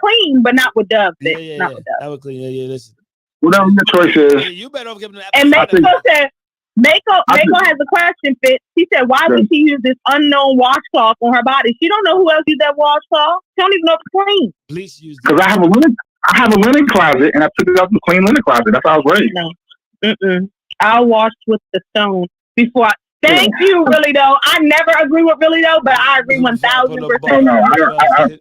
clean, but not with Dove. Not with Dove. I would clean. Yeah. Listen. Whatever your choice is. You better give them And Mako said, Mako has a question, Fitz. She said, why would she use this unknown washcloth on her body? She don't know who else used that washcloth. She don't even know it's clean. Please use because I have a linen closet and I took it out to the clean linen closet. That's how I was raised. No. I'll wash with the stone. before. Thank you, really though. I never agree with really though, but I agree 1000%. No, all right.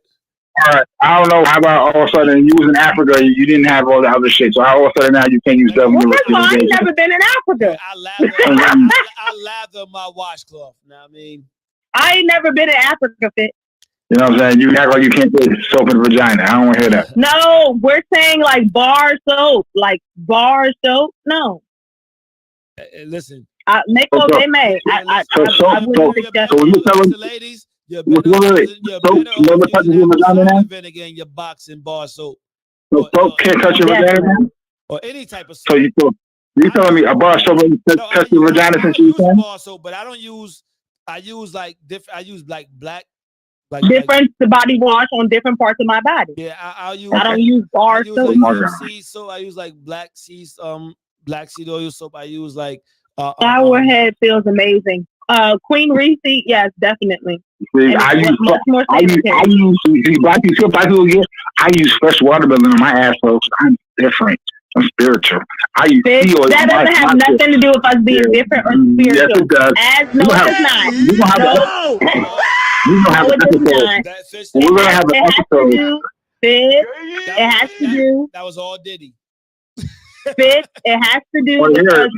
I don't know. How about all of a sudden you was in Africa, you didn't have all the other shit. So how all of a sudden now you can't use Well, government first of all, I ain't never been in Africa. I lather my washcloth. Know what I mean? I ain't never been in Africa, Fit. You know what I'm saying? You act like you can't put soap in the vagina. I don't want to hear that. No, we're saying like bar soap. Like bar soap? No. Listen. Mako, they may. I wouldn't suggest. So you telling ladies, you're wait, soap never touches your vagina now? vinegar in your boxing bar soap. So soap can't touch your vagina now? Or any type of soap. So you telling me a bar soap doesn't touch your vagina since you can? Bar soap, but I use like different. I use like black. Different body wash on different parts of my body. Yeah, I don't use bar soap. Like sea soap. I use like black seed oil soap. I use like Shower head feels amazing. Queen Reese, yes, definitely. See, I use black people get. I use fresh watermelon in my ass, folks. I'm different. I'm spiritual. I use that doesn't have nothing to do with us being different or spiritual. Yes, it does. No, it does not. We're gonna have an episode. We're gonna have an episode. It has to do. That was all Diddy. It has to do with us.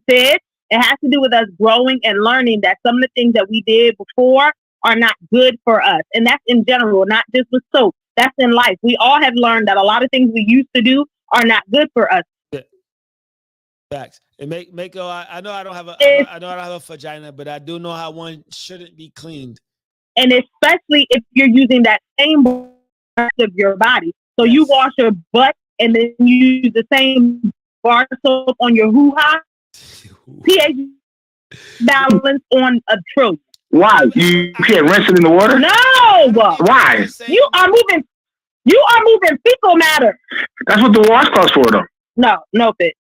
It has to do with us growing and learning that some of the things that we did before are not good for us, and that's in general, not just with soap. That's in life. We all have learned that a lot of things we used to do are not good for us. Facts. And Mako, I know I don't have a vagina, but I do know how one shouldn't be cleaned. And especially if you're using that same part of your body. So you wash your butt and then you use the same bar soap on your hoo-ha. pH balance on a trillion. Why? You can't rinse it in the water? No. Why? You are moving fecal matter. That's what the washcloth's for, though. No, Fit.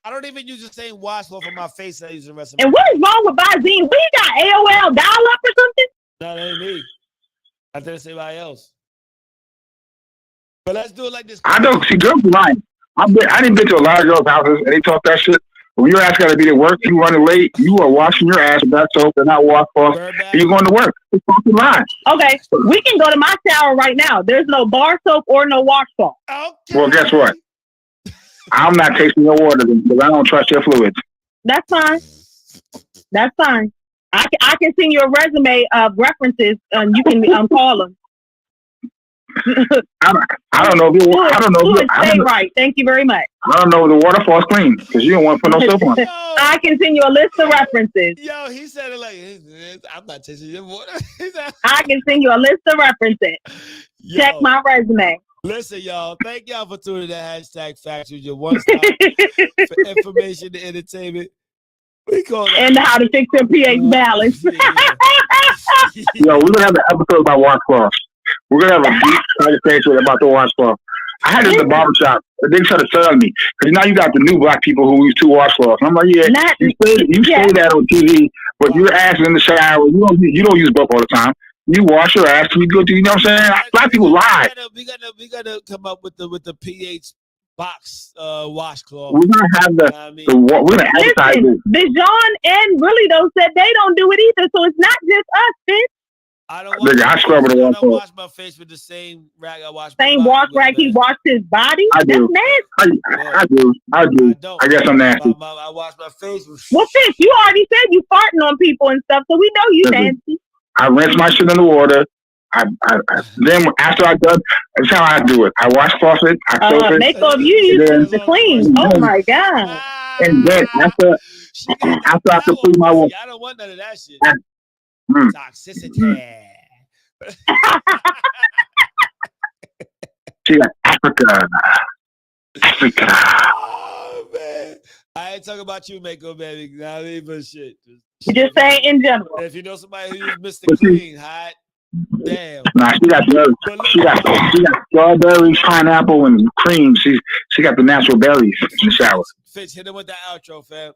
I don't even use the same washcloth on my face that I use the rest of And what is wrong with Visine? We got AOL dial-up or something? No, that ain't me. I think it's somebody else. But let's do it like this. I don't see girls lying. I didn't been to a lot of girls' houses and they talk that shit. When your ass got to be to work, you running late, you are washing your ass with that soap and not washcloth, and you're going to work. It's fucking lying. Okay, we can go to my shower right now. There's no bar soap or no washcloth. Okay. Well, guess what? I'm not tasting your water because I don't trust your fluids. That's fine. I can send you a resume of references and you can call them. I don't know. Right. Thank you very much. I don't know if the waterfall's clean because you don't want to put no soap on. I can send you a list of references. Yo, he said it like, I'm not tasting your water. I can send you a list of references. Check my resume. Listen, y'all. Thank y'all for tuning in to #Facts with your one-stop for information and entertainment. We call it and how to fix your pH balance. Yo, we're gonna have an episode about washcloths. We're gonna have a deep conversation about the washcloth. I had it in the barbershop. They tried to tell me because now you got the new black people who use 2 washcloths. I'm like, you say that on TV, but your ass is in the shower. You don't use both all the time. You wash your ass and you go to, you know what I'm saying? Black people lie. We gotta come up with the pH box washcloth. We're gonna have we're gonna advertise it. Bijan and really though said they don't do it either, so it's not just us, bitch. I scrub it I don't wash my face with the same rag I wash. Same wash rag he washed his body. I do. That's nasty. I do. I guess I'm nasty. I wash my face with. Well, sis, you already said you farting on people and stuff, so we know you nasty. I rinse my shit in the water. Then after I done, that's how I do it. I wash faucet. I soak it. Make of you use the clean. Oh my god! And then after I complete my work, I don't want none of that shit. Toxicity. She got Africa. Oh man, I ain't talking about you, Mako, baby. Not even shit. Just say in general. If you know somebody who used Mr. Clean, hot damn. Nah, she got strawberries, pineapple, and cream. She got the natural berries in the shower. Fitz, hit him with that outro, fam.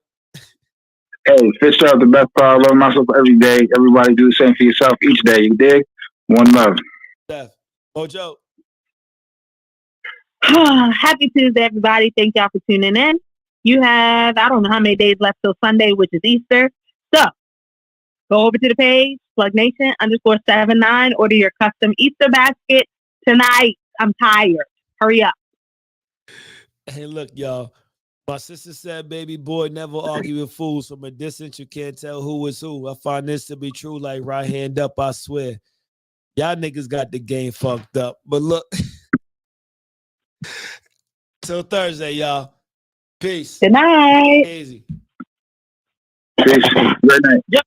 Hey, Fitz, the best part. I love myself every day. Everybody do the same for yourself each day. You dig? One love. Steph. Mojo. Happy Tuesday, everybody. Thank y'all for tuning in. You have, I don't know how many days left till Sunday, which is Easter. So go over to the page, plugnation_79, order your custom Easter basket tonight. I'm tired. Hurry up. Hey, look, y'all. My sister said, baby boy, never argue with fools. From a distance, you can't tell who is who. I find this to be true, like right hand up, I swear. Y'all niggas got the game fucked up. But look, till Thursday, y'all. Peace. Good night. Easy. Peace. Good night.